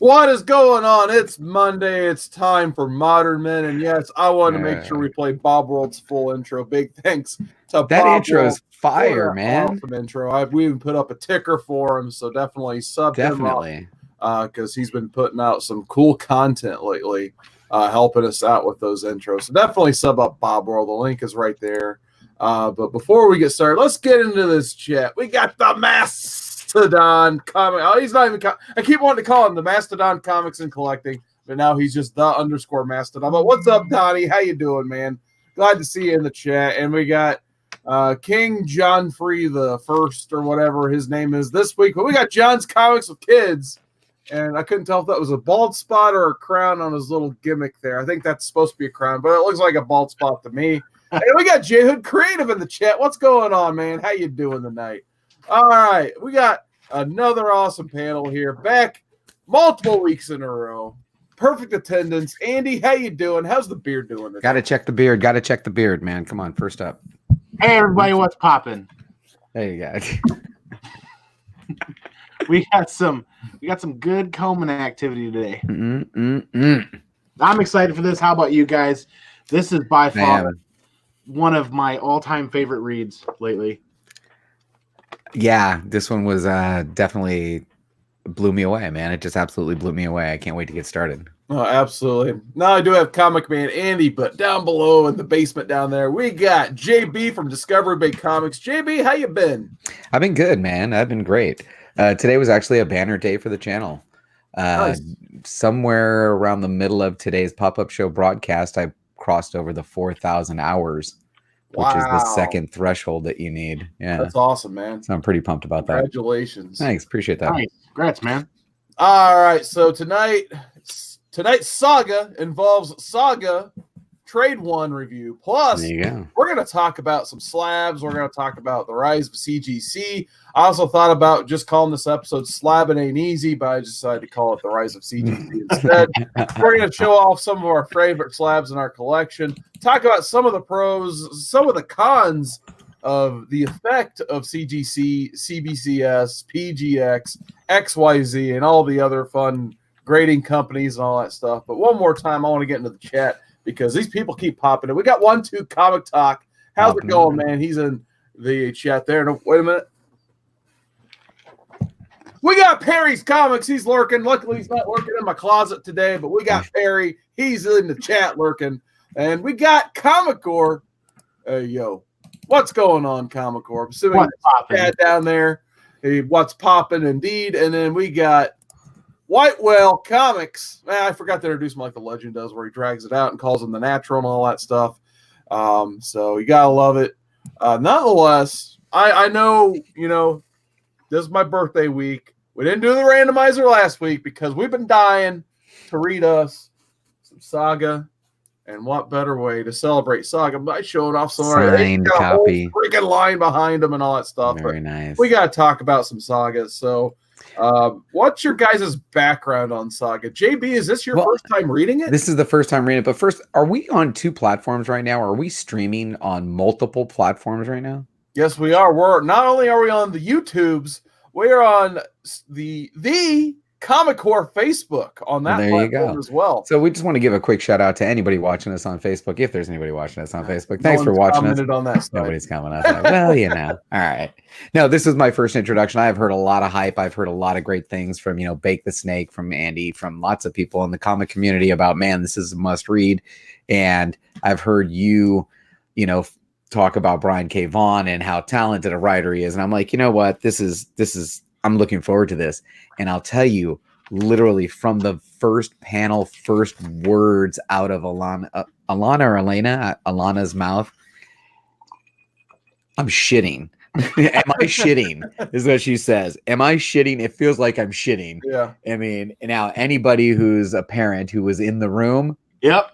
What is going on? It's Monday. It's time for Modern Men. And yes, I want to make sure we play Bob World's full intro. Big thanks to that Bob intro World is fire, man. Awesome intro. We even put up a ticker for him, so definitely sub him up because he's been putting out some cool content lately, helping us out with those intros. So definitely sub up Bob World. The link is right there. But before we get started, let's get into this chat. We got the Mastodon comic. Oh, he's not even. I keep wanting to call him the Mastodon Comics and Collecting, but now he's just the _ Mastodon. But what's up, Donnie? How you doing, man? Glad to see you in the chat. And we got King John Free the First or whatever his name is this week. But we got John's Comics with Kids, and I couldn't tell if that was a bald spot or a crown on his little gimmick there. I think that's supposed to be a crown, but it looks like a bald spot to me. And we got J Hood Creative in the chat. What's going on, man? How you doing tonight? All right, we got another awesome panel here, back multiple weeks in a row. Perfect attendance. Andy, how you doing? How's the beard doing today? Gotta check the beard. Gotta check the beard, man. Come on, first up. Hey, everybody, what's popping? There you go. We got some good combing activity today. I'm excited for this. How about you guys? This is by far one of my all-time favorite reads lately. Yeah, this one was definitely blew me away, man. It just absolutely blew me away. I can't wait to get started. Oh, absolutely. Now I do have ComicManAndy, but down below in the basement down there, we got JB from DiscoveryBay Comics. JB, how you been? I've been good, man. I've been great. Today was actually a banner day for the channel. Nice. Somewhere around the middle of today's pop-up show broadcast, I crossed over the 4,000 hours, which is the second threshold that you need. Yeah, that's awesome, man. So I'm pretty pumped about that. Congratulations. Thanks, appreciate that. Nice. Congrats, man. All right, so tonight's saga involves Saga Trade One review. Plus, there you go. We're going to talk about some slabs. We're going to talk about the rise of CGC. I also thought about just calling this episode Slabbing Ain't Easy, but I decided to call it the rise of CGC instead. We're going to show off some of our favorite slabs in our collection, talk about some of the pros, some of the cons of the effect of CGC, CBCS, PGX, XYZ, and all the other fun grading companies and all that stuff. But one more time, I want to get into the chat because these people keep popping in. We got 1-2 Comic Talk. How's it going, man? He's in the chat there. No, wait a minute. We got Perry's Comics. He's lurking. Luckily, he's not lurking in my closet today, but we got Perry. He's in the chat lurking. And we got Comicor. Yo, what's going on, Comicor? Assuming chat down there. Hey, what's popping indeed. And then we got White Whale Comics. Man, I forgot to introduce him like the legend does, where he drags it out and calls him the natural and all that stuff. So you gotta love it. Nonetheless, I know, this is my birthday week. We didn't do the randomizer last week because we've been dying to read us some Saga. And what better way to celebrate Saga by showing off some signed copy, freaking line behind them and all that stuff. Very nice. We got to talk about some Sagas. So, what's your guys' background on Saga? JB, is this your first time reading it? This is the first time reading it. But first, are we on 2 platforms right now? Are we streaming on multiple platforms right now? Yes, we are. We're not only are we on the YouTubes, we're on the Comicor Facebook on that platform as well. So we just want to give a quick shout out to anybody watching us on Facebook. If there's anybody watching us on Facebook, thanks for watching us. On that Nobody's commented on that. Well, all right. No, this is my first introduction. I've heard a lot of hype. I've heard a lot of great things from, Bake the Snake, from Andy, from lots of people in the comic community about, man, this is a must read. And I've heard you talk about Brian K. Vaughan and how talented a writer he is. And I'm like, you know what? This is, I'm looking forward to this. And I'll tell you, literally from the first panel, first words out of Alana's mouth, I'm shitting. Am I shitting? Is what she says. Am I shitting? It feels like I'm shitting. Yeah. I mean, now anybody who's a parent who was in the room. Yep.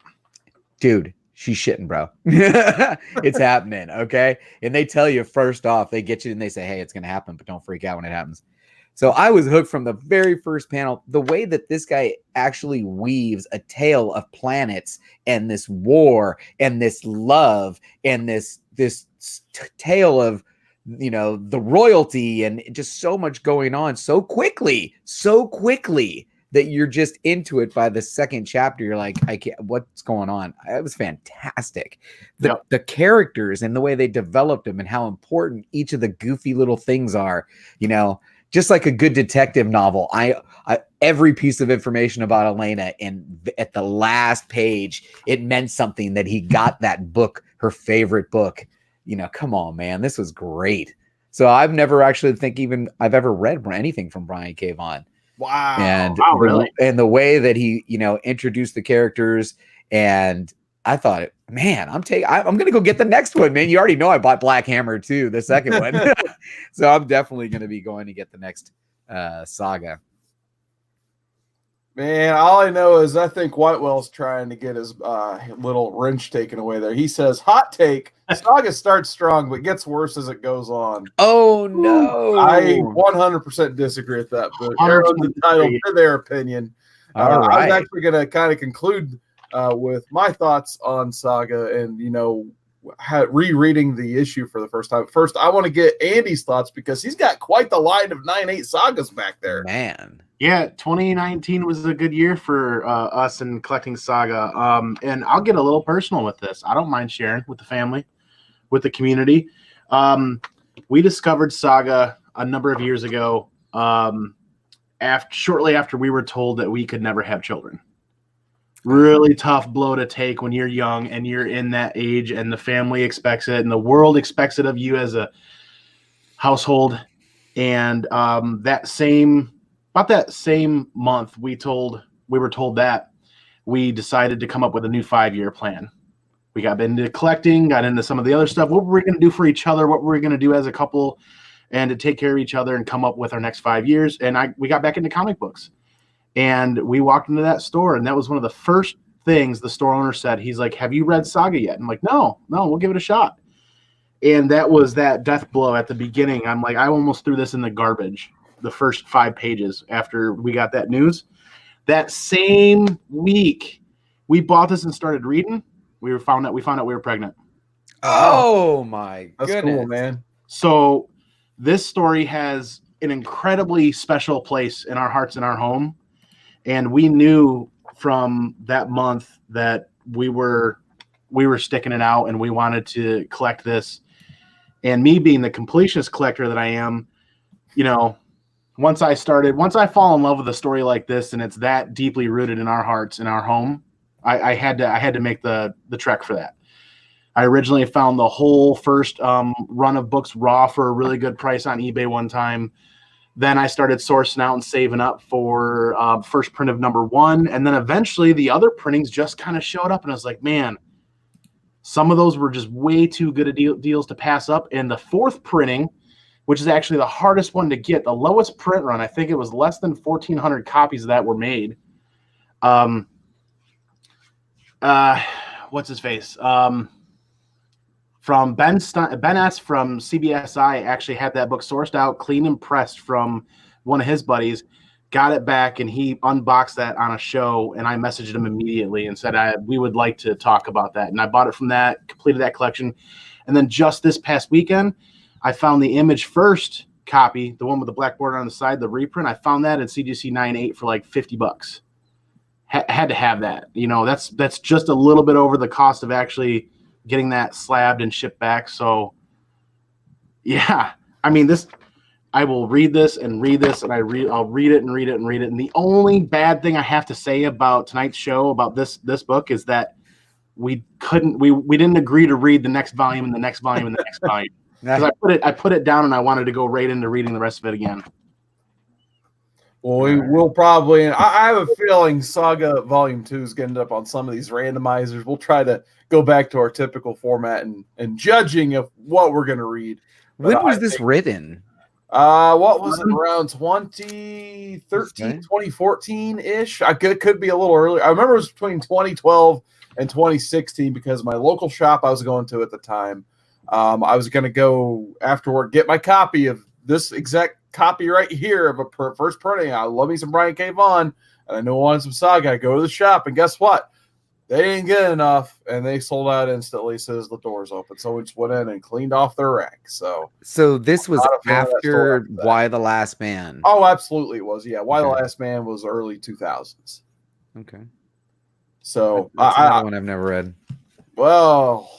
Dude, she's shitting, bro. It's happening. Okay. And they tell you first off, they get you and they say, hey, it's going to happen, but don't freak out when it happens. So I was hooked from the very first panel. The way that this guy actually weaves a tale of planets and this war and this love and this tale of, the royalty and just so much going on so quickly that you're just into it by the second chapter. You're like, I can't, what's going on? It was fantastic. The characters and the way they developed them and how important each of the goofy little things are, you know, just like a good detective novel. I every piece of information about Elena, and at the last page, it meant something that he got that book, her favorite book. You know, come on, man, this was great. So I've never actually I've ever read anything from Brian K. Vaughan. Wow. And really? And the way that he, you know, introduced the characters, and I thought, man, I'm gonna go get the next one, man. You already know I bought Black Hammer too, the second one. So I'm definitely gonna be going to get the next saga. Man, all I know is I think Whitewell's trying to get his little wrench taken away there. He says, hot take, Saga starts strong, but gets worse as it goes on. Oh, no. I 100% disagree with that, but everyone's entitled to their opinion. All right. I was actually going to kind of conclude with my thoughts on Saga and, you know, rereading the issue for the first time. First, I want to get Andy's thoughts because he's got quite the line of 9/8 sagas back there. Man. Yeah, 2019 was a good year for us in collecting Saga. And I'll get a little personal with this. I don't mind sharing with the family, with the community. We discovered Saga a number of years ago, shortly after we were told that we could never have children. Really tough blow to take when you're young and you're in that age and the family expects it and the world expects it of you as a household. And about that same month, we were told that we decided to come up with a new 5-year plan. We got into collecting, got into some of the other stuff. What were we going to do for each other? What were we going to do as a couple and to take care of each other and come up with our next 5 years? And we got back into comic books. And we walked into that store, and that was one of the first things the store owner said. He's like, have you read Saga yet? I'm like, no, we'll give it a shot. And that was that death blow at the beginning. I'm like, I almost threw this in the garbage the first 5 pages after we got that news. That same week, we bought this and started reading. We found out we were pregnant. Oh my That's goodness. cool, man. So this story has an incredibly special place in our hearts and our home. And we knew from that month that we were sticking it out and we wanted to collect this. And me being the completionist collector that I am, you know, once I fall in love with a story like this and it's that deeply rooted in our hearts, in our home, I had to make the trek for that. I originally found the whole first run of books raw for a really good price on eBay one time. Then I started sourcing out and saving up for first print of #1. And then eventually the other printings just kind of showed up. And I was like, man, some of those were just way too good deals to pass up. And the 4th printing, which is actually the hardest one to get, the lowest print run, I think it was less than 1,400 copies of that were made. What's his face? From Ben S. from CBSI actually had that book sourced out, clean and pressed from one of his buddies, got it back, and he unboxed that on a show, and I messaged him immediately and said we would like to talk about that. And I bought it from that, completed that collection. And then just this past weekend, I found the Image First copy, the one with the black border on the side, the reprint. I found that at CGC 9/8 for like $50. Had to have that. You know, that's just a little bit over the cost of actually getting that slabbed and shipped back. So yeah, I mean, I will read this and read this and I'll read it and read it and read it. And the only bad thing I have to say about tonight's show about this book is that we didn't agree to read the next volume and the next volume and the next volume. Because I put it down and I wanted to go right into reading the rest of it again. Well, we will probably. I have a feeling Saga Volume 2 is going to end up on some of these randomizers. We'll try to go back to our typical format and judging of what we're going to read. When was this written? What was it, around 2013, 2014-ish? Could be a little earlier. I remember it was between 2012 and 2016 because my local shop I was going to at the time, I was going to go afterward, get my copy of this exact copy right here of a first printing. I love me some Brian K. Vaughan, and I know I wanted some Saga. I go to the shop, and guess what? they didn't get enough, and they sold out instantly as soon as the doors opened. So we just went in and cleaned off their rack. So this was after Why the Last Man. Oh, absolutely it was. Yeah, Why the Last Man was early 2000s. Okay. So that's another one I've never read. Well,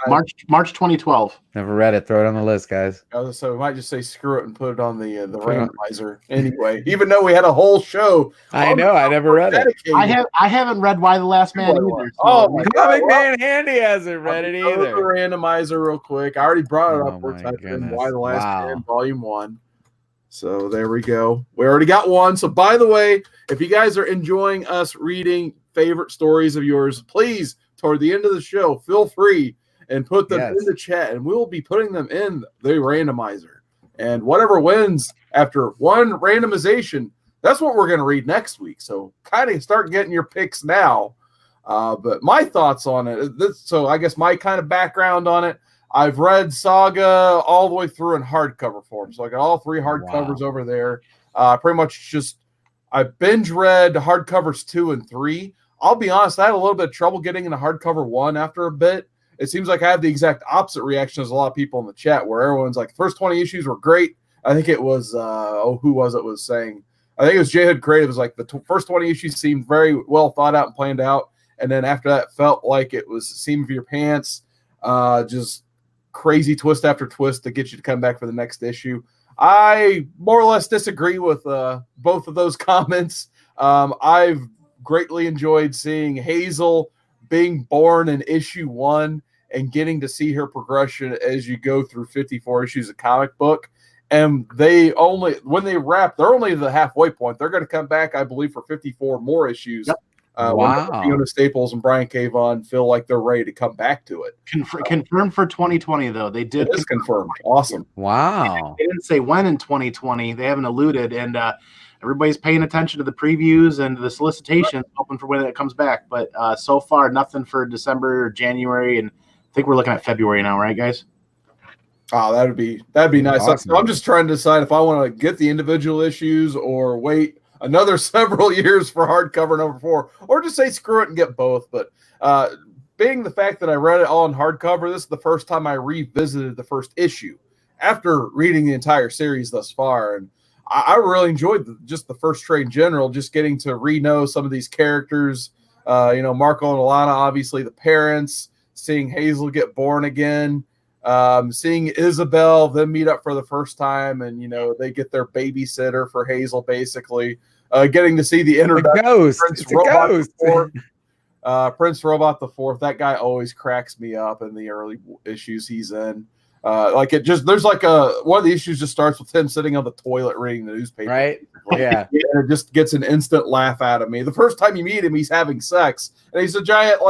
March 2012. Never read it. Throw it on the list, guys. So we might just say screw it and put it on the randomizer anyway. Even though we had a whole show. I know. I never read it. I haven't read Why the Last Man either. So. Oh my God! ComicManAndy hasn't read it either. The randomizer real quick. I already brought it up. We're typing Why the Last Man, Volume 1. So there we go. We already got one. So by the way, if you guys are enjoying us reading favorite stories of yours, please, toward the end of the show, feel free and put them in the chat, and we will be putting them in the randomizer. And whatever wins after one randomization, that's what we're going to read next week. So kind of start getting your picks now. But my thoughts on it, so I guess my kind of background on it, I've read Saga all the way through in hardcover form. So I got all 3 hardcovers over there. Pretty much I binge read hardcovers 2 and 3. I'll be honest, I had a little bit of trouble getting into hardcover 1 after a bit. It seems like I have the exact opposite reaction as a lot of people in the chat, where everyone's like, the first 20 issues were great. I think it was, who was it was saying? I think it was J-Hood Creative. It was like the first 20 issues seemed very well thought out and planned out. And then after that, felt like it was seam of your pants, just crazy twist after twist to get you to come back for the next issue. I more or less disagree with both of those comments. I've greatly enjoyed seeing Hazel being born in issue 1 and getting to see her progression as you go through 54 issues of comic book. And when they wrap, they're only the halfway point. They're going to come back, I believe, for 54 more issues. Yep. When Fiona Staples and Brian K. Vaughan feel like they're ready to come back to it. Confirmed for 2020, though. They did. It is confirmed. Awesome. Wow. They didn't say when in 2020. They haven't alluded. And everybody's paying attention to the previews and the solicitations, hoping for when it comes back. But so far, nothing for December or January. And I think we're looking at February now, right, guys? Oh, that'd be nice. Awesome. So I'm just trying to decide if I want to get the individual issues or wait another several years for hardcover number 4, or just say screw it and get both. But being the fact that I read it all in hardcover, this is the first time I revisited the first issue after reading the entire series thus far. And I really enjoyed just the first trade in general, just getting to re-know some of these characters. Marco and Alana, obviously the parents, seeing Hazel get born again, seeing Isabel, them meet up for the first time, and, they get their babysitter for Hazel, basically. Getting to see the introduction of Prince Robot the Fourth. That guy always cracks me up in the early issues he's in. There's like one of the issues just starts with him sitting on the toilet reading the newspaper. Right. Yeah. And it just gets an instant laugh out of me. The first time you meet him, he's having sex, and he's a giant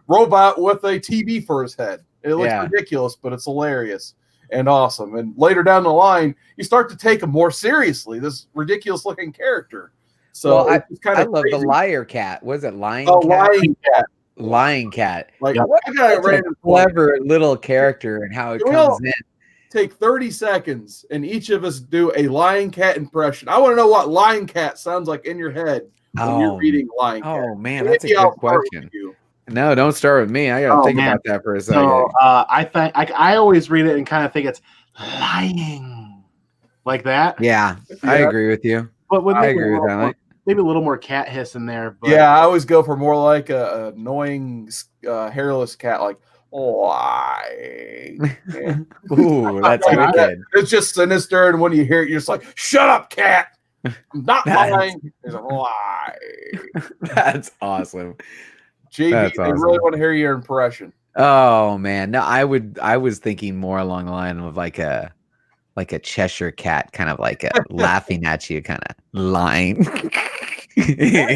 robot with a TV for his head. It looks ridiculous, but it's hilarious and awesome. And later down the line, you start to take him more seriously, this ridiculous looking character. So I love the liar cat. Was it lying cat? Lying cat. Lying cat. What a clever little character and how it comes in. Take 30 seconds and each of us do a lying cat impression. I want to know what lying cat sounds like in your head when you're reading lying cat. Oh man, that's a good question. No, don't start with me. I gotta think about that for a second. So I always read it and kind of think it's lying like that. Yeah, I agree with you. But I agree with that. Maybe a little more cat hiss in there. But. Yeah, I always go for more like a annoying hairless cat, like lying. Ooh, that's wicked. It's just sinister, and when you hear it, you're just like, "Shut up, cat! I'm not lying. It's a lie." That's awesome. JB, I really want to hear your impression. Oh man, no, I was thinking more along the line of like a Cheshire cat, kind of like a laughing at you, kind of lying. I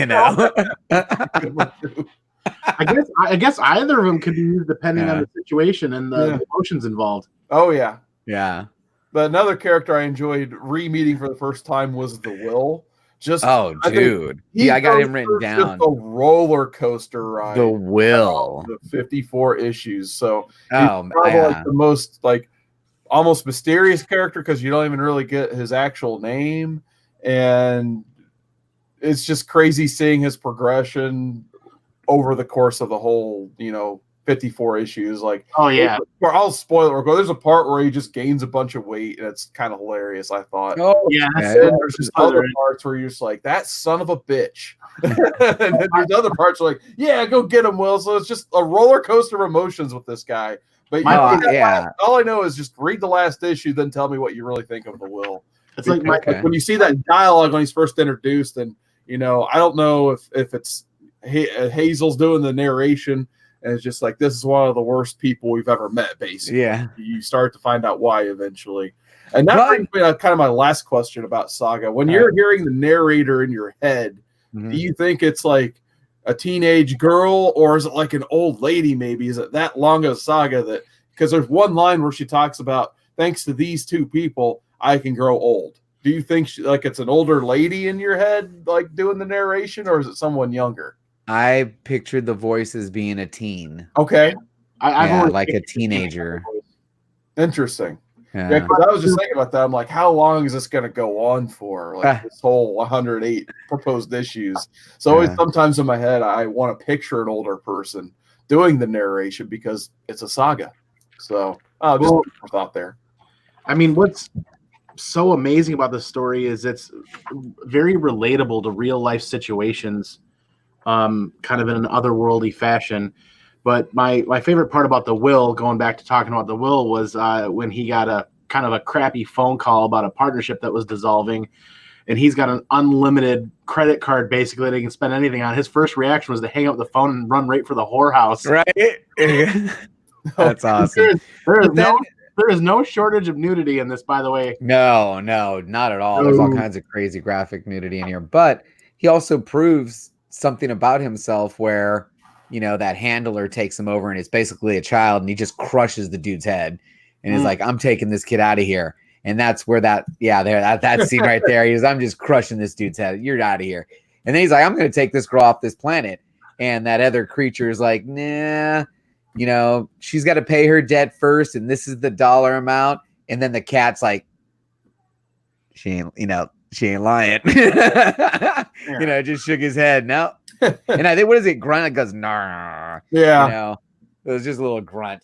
guess either of them could be used depending on the situation and the emotions involved. Oh yeah. Yeah. But another character I enjoyed re-meeting for the first time was the Will. I got him written down. Just a roller coaster ride. The Will. The 54 issues. So he's probably like the most almost mysterious character because you don't even really get his actual name, and it's just crazy seeing his progression over the course of the whole, 54 issues. Like, oh yeah, I'll spoil it. There's a part where he just gains a bunch of weight, and it's kind of hilarious. I thought. Oh yeah, there's just other parts where you're just like, that son of a bitch. And then there's other parts where like, yeah, go get him, Will. So it's just a roller coaster of emotions with this guy. But all I know is just read the last issue, then tell me what you really think of the Will. It's like when you see that dialogue when he's first introduced, and I don't know if it's Hazel's doing the narration, and it's just like, this is one of the worst people we've ever met. Basically, you start to find out why eventually, and that brings me to kind of my last question about Saga. When you're hearing the narrator in your head, do you think it's like a teenage girl, or is it like an old lady? Maybe is it that long of a saga that, because there's one line where she talks about, thanks to these two people, I can grow old. Do you think it's an older lady in your head, like doing the narration, or is it someone younger? I pictured the voice as being a teen. Okay. I've like a teenager. Interesting. Yeah, because I was just thinking about that. I'm like, how long is this going to go on for? Like this whole 108 proposed issues. So always, sometimes in my head, I want to picture an older person doing the narration because it's a saga. So just a thought there. I mean, what's so amazing about this story is it's very relatable to real life situations, kind of in an otherworldly fashion. But my favorite part about the Will, going back to talking about the Will, was when he got a kind of a crappy phone call about a partnership that was dissolving, and he's got an unlimited credit card basically that he can spend anything on. His first reaction was to hang up the phone and run right for the whorehouse. Right. That's awesome. There is no shortage of nudity in this, by the way. No, not at all. There's all kinds of crazy graphic nudity in here. But he also proves something about himself where, that handler takes him over and it's basically a child, and he just crushes the dude's head. And he's like, I'm taking this kid out of here. And that's where that scene right there. He goes, I'm just crushing this dude's head. You're out of here. And then he's like, I'm going to take this girl off this planet. And that other creature is like, nah, she's got to pay her debt first. And this is the dollar amount. And then the cat's like, she ain't lying. Just shook his head. No. And I think, what is it? Grunt. It goes, nah. Yeah. It was just a little grunt.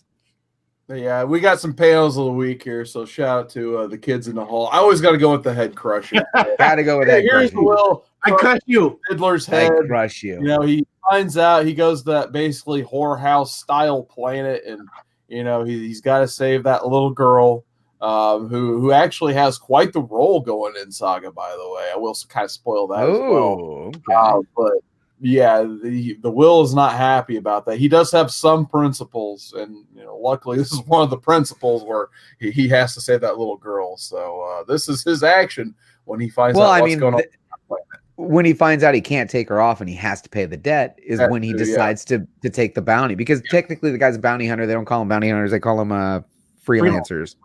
Yeah, we got some panels of the week here, so shout out to the kids in the hall. I always got to go with the head crusher. Got to go with that. Here's the Will. I crush you. Fiddler's head. I crush you. He finds out, he goes to that basically whorehouse style planet, and he's got to save that little girl, who actually has quite the role going in Saga. By the way, I will kind of spoil that as well. Okay. But yeah, the Will is not happy about that. He does have some principles, and luckily this is one of the principles where he has to save that little girl. So this is his action when he finds out what's going on. When he finds out he can't take her off and he has to pay the debt is when he decides to take the bounty, because technically the guy's a bounty hunter. They don't call him bounty hunters. They call them freelancers.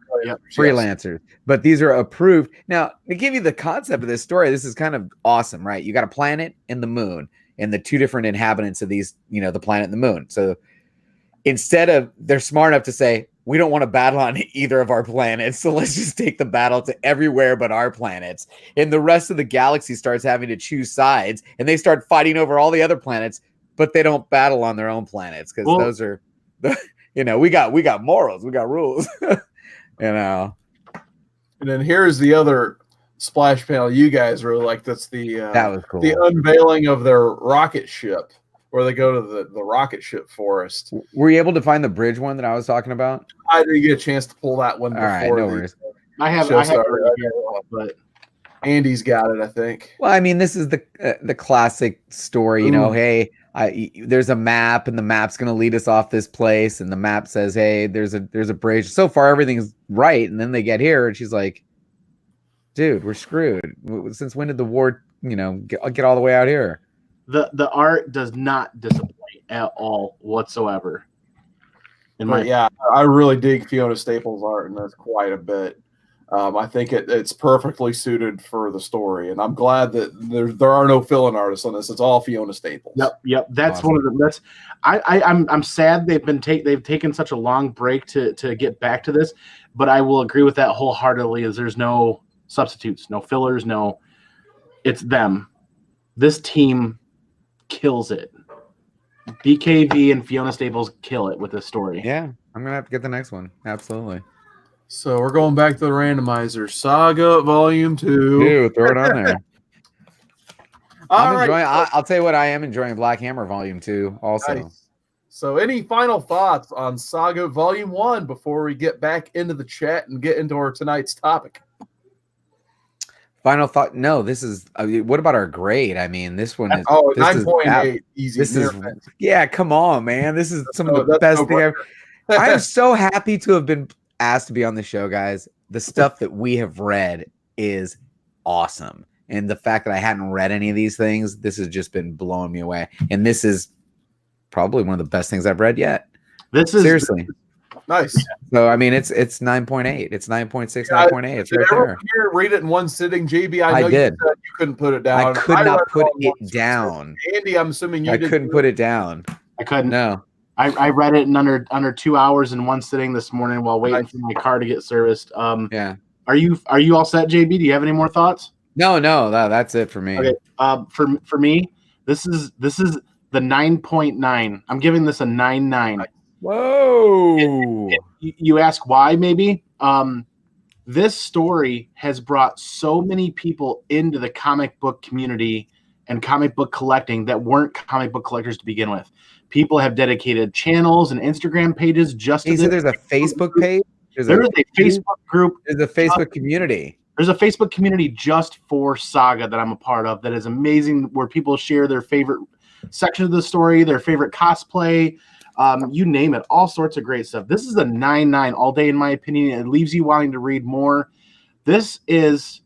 Freelancers. But these are approved. Now, to give you the concept of this story, this is kind of awesome, right? You got a planet and the moon, and the two different inhabitants of these, the planet and the moon. So instead of, they're smart enough to say, we don't want to battle on either of our planets, so let's just take the battle to everywhere but our planets. And the rest of the galaxy starts having to choose sides, and they start fighting over all the other planets, but they don't battle on their own planets, because those are, we got morals, we got rules, And then here's the other splash panel you guys really like. That's that was cool. The unveiling of their rocket ship, where they go to the rocket ship forest. Were you able to find the bridge one that I was talking about? I didn't get a chance to pull that one before. All right, no worries. I have it here, but Andy's got it, I think. Well, I mean, this is the classic story. Hey, there's a map, and the map's going to lead us off this place, and the map says, hey, there's a bridge. So far, everything's right, and then they get here, and she's like, dude, we're screwed. Since when did the war, get all the way out here? The art does not disappoint at all whatsoever. Yeah, I really dig Fiona Staples' art, and that's quite a bit. I think it's perfectly suited for the story, and I'm glad that there are no fill-in artists on this. It's all Fiona Staples. Yep. That's awesome. One of the. That's I'm sad they've taken such a long break to get back to this, but I will agree with that wholeheartedly. Is there's no substitutes, no fillers, it's them. This team kills it. BKV and Fiona Staples kill it with this story. Yeah, I'm gonna have to get the next one. Absolutely. So we're going back to the randomizer. Saga Volume 2. Dude, throw it on there. All enjoying. right. I'll tell you what, I am enjoying Black Hammer Volume 2 also. Nice. So any final thoughts on Saga Volume 1 before we get back into the chat and get into our tonight's topic? Final thought. No, this is. What about our grade? I mean, this one is. 9.8. Easy. This is. Yeah, come on, man. This is some of the that's best thing I've. I'm so happy to have been asked to be on the show, guys. The stuff that we have read is awesome. And the fact that I hadn't read any of these things, this has just been blowing me away. And this is probably one of the best things I've read yet. This is seriously nice. So I mean, it's 9.8. It's 9.6, 9.8. It's right there. Read it in one sitting, JB. I know did. You said you couldn't put it down. I could not put it down. Andy, I'm assuming you couldn't put it down. I couldn't. No. I read it in under 2 hours in one sitting this morning while waiting for my car to get serviced. Yeah. Are you all set, JB? Do you have any more thoughts? No, that's it for me. Okay. For me, this is the 9.9. I'm giving this a 9.9. Whoa. You ask why? Maybe. This story has brought so many people into the comic book community and comic book collecting that weren't comic book collectors to begin with. People have dedicated channels and Instagram pages just to this. There's a Facebook page. There's a Facebook group. There's a Facebook community. There's a Facebook community just for Saga that I'm a part of that is amazing, where people share their favorite section of the story, their favorite cosplay, you name it, all sorts of great stuff. This is a 9.9 all day, in my opinion. It leaves you wanting to read more. This is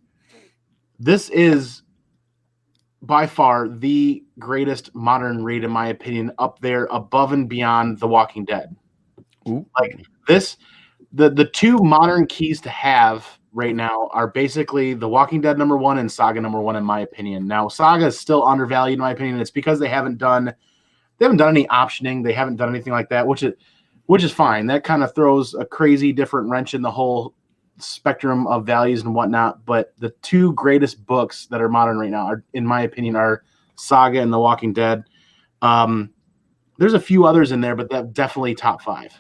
by far the greatest modern read, in my opinion, up there above and beyond The Walking Dead. Ooh. Like this, the two modern keys to have right now are basically The Walking Dead #1 and Saga #1, in my opinion. Now, Saga is still undervalued, in my opinion. It's because they haven't done any optioning. They haven't done anything like that, which is fine. That kind of throws a crazy different wrench in the whole spectrum of values and whatnot. But the two greatest books that are modern right now, in my opinion, are Saga and The Walking Dead. There's a few others in there, but that definitely top 5.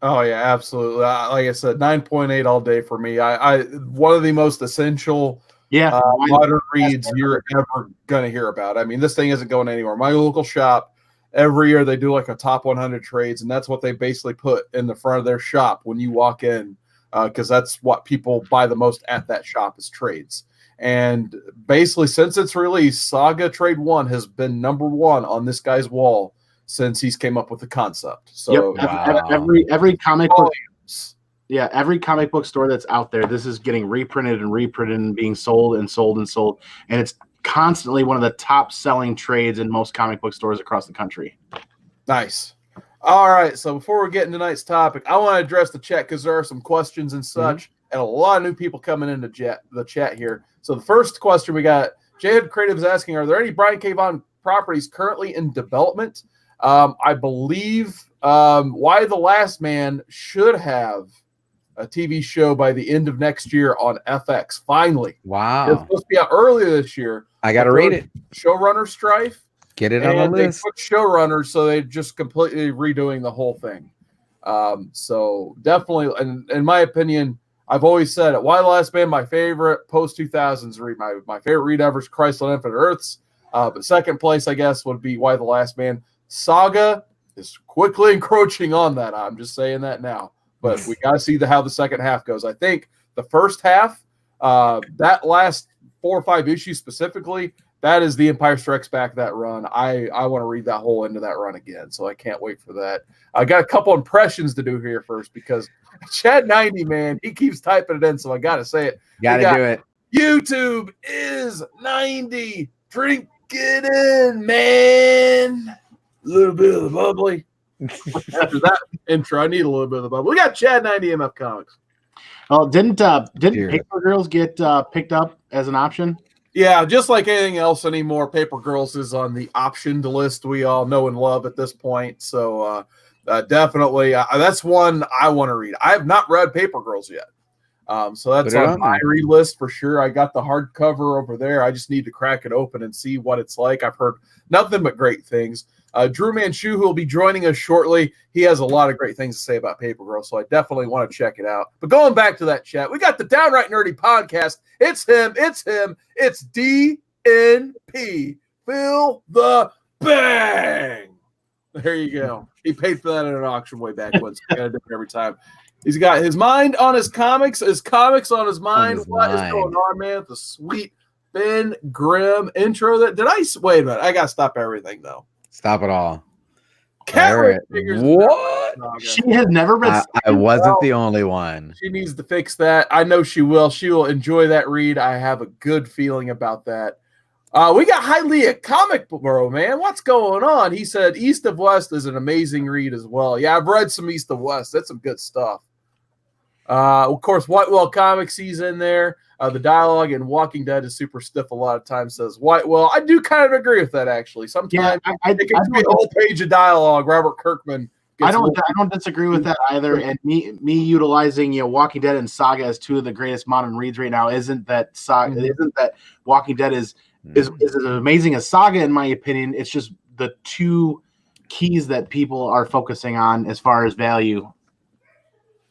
Oh yeah, absolutely. Like I said, 9.8 all day for me. I one of the most essential modern reads you're ever gonna hear about. I mean, this thing isn't going anywhere. My local shop, every year they do like a top 100 trades, and that's what they basically put in the front of their shop when you walk in, because that's what people buy the most at that shop is trades. And basically, since its release, Saga Trade 1 has been #1 on this guy's wall since he's came up with the concept. So every comic book, every comic book store that's out there, this is getting reprinted and being sold, and it's constantly one of the top selling trades in most comic book stores across the country. Nice. All right, so before we get into tonight's topic, I want to address the chat because there are some questions and such, and a lot of new people coming into the chat here. So the first question we got, Jayhead Creative is asking, are there any Brian K. Vaughan properties currently in development? I believe Why the Last Man should have a TV show by the end of next year on FX. Finally. Wow. It's supposed to be out earlier this year. I got to read it. Showrunner strife. Get it on the list. They put showrunners, so they're just completely redoing the whole thing. So definitely, and in my opinion, I've always said it. Why the Last Man, my favorite post-2000s read. My favorite read ever is Christ on Infinite Earths. But second place, I guess, would be Why the Last Man. Saga is quickly encroaching on that. I'm just saying that now. But we got to see how the second half goes. I think the first half, that last 4 or 5 issues specifically, that is the Empire Strikes Back, that run. I want to read that whole end of that run again, so I can't wait for that. I got a couple impressions to do here first because Chad 90, man, he keeps typing it in, so I got to say it. Got to do it. YouTube is 90. Drink it in, man. A little bit of the bubbly. After that intro, I need a little bit of the bubbly. We got Chad 90 MF Comics. Oh, didn't Paper Girls get picked up as an option? Yeah, just like anything else anymore, Paper Girls is on the optioned list we all know and love at this point. So definitely, that's one I want to read. I have not read Paper Girls yet. So that's on my read list for sure. I got the hardcover over there. I just need to crack it open and see what it's like. I've heard nothing but great things. DruManchu, who will be joining us shortly, he has a lot of great things to say about Paper Girl, so I definitely want to check it out. But going back to that chat, we got the Downright Nerdy podcast. It's him. It's DNP. Feel the bang. There you go. He paid for that at an auction way back when, so I got to do it every time. He's got his mind on his comics on his mind. What is going on, man? The sweet Ben Grimm intro. Wait a minute. I got to stop everything, though. Stop it all. Cat figures. What? She has never read. I wasn't the only one. She needs to fix that. I know she will. She will enjoy that read. I have a good feeling about that. We got Highly Comic Bro, man. What's going on? He said East of West is an amazing read as well. Yeah, I've read some East of West. That's some good stuff. Of course, Whitewell Comics, he's in there. The dialogue in Walking Dead is super stiff a lot of times, says Whitewell. I do kind of agree with that, actually. Sometimes it can be a whole page of dialogue. Robert Kirkman. I don't disagree with that either. And me utilizing Walking Dead and Saga as two of the greatest modern reads right now isn't that Walking Dead is as amazing as Saga, in my opinion. It's just the two keys that people are focusing on as far as value.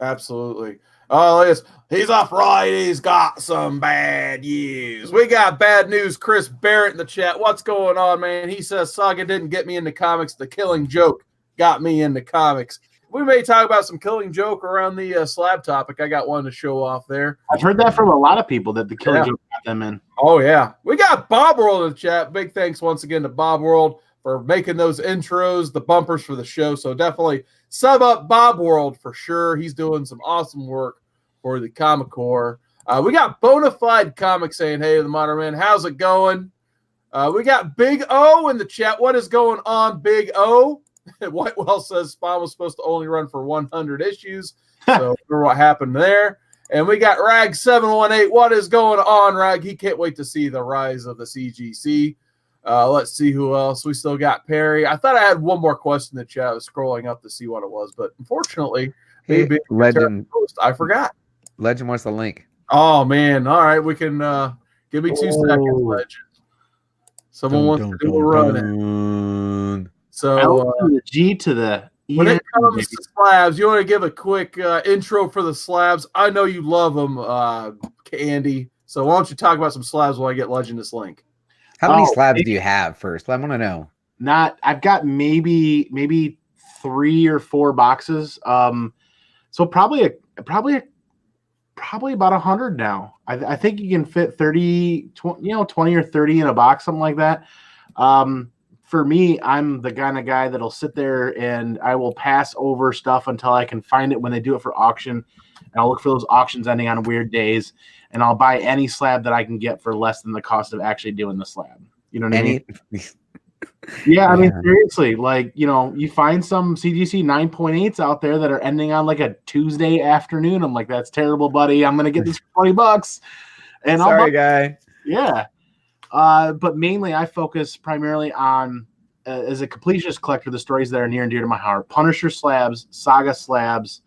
Absolutely. Oh, he's off right. He's got some bad news. We got bad news. Chris Barrett in the chat. What's going on, man? He says Saga didn't get me into comics. The Killing Joke got me into comics. We may talk about some Killing Joke around the slab topic. I got one to show off there. I've heard that from a lot of people that the Killing Joke got them in. Oh, yeah. We got Bob World in the chat. Big thanks once again to Bob World for making those intros, the bumpers for the show. So definitely sub up Bob World for sure. He's doing some awesome work for the Comic Core. We got Bonafide Comics saying, hey, the Modern Man, how's it going? We got Big O in the chat. What is going on, Big O? Whitewell says Spawn was supposed to only run for 100 issues. So remember what happened there. And we got Rag718. What is going on, Rag? He can't wait to see the rise of the CGC. Let's see who else. We still got Perry. I thought I had one more question in the chat. I was scrolling up to see what it was, but unfortunately, maybe Legend. I forgot. Legend wants the link. Oh man! All right, we can give me 2 seconds, Legend. Someone wants to do a run. So the G to the when it comes to slabs, you want to give a quick intro for the slabs. I know you love them, Andy. So why don't you talk about some slabs while I get Legend this link? How many slabs do you have first? I want to know. I've got maybe 3 or 4 boxes. So probably about 100 now. I think you can fit 20 or 30 in a box, something like that. For me, I'm the kind of guy that'll sit there and I will pass over stuff until I can find it when they do it for auction. And I'll look for those auctions ending on weird days. And I'll buy any slab that I can get for less than the cost of actually doing the slab. You know what I mean? Yeah, I mean, seriously, like, you find some CGC 9.8s out there that are ending on like a Tuesday afternoon. I'm like, that's terrible, buddy. I'm going to get this for $20. And sorry, guy. Yeah. But mainly I focus primarily on, as a completionist collector, the stories that are near and dear to my heart. Punisher slabs, Saga slabs,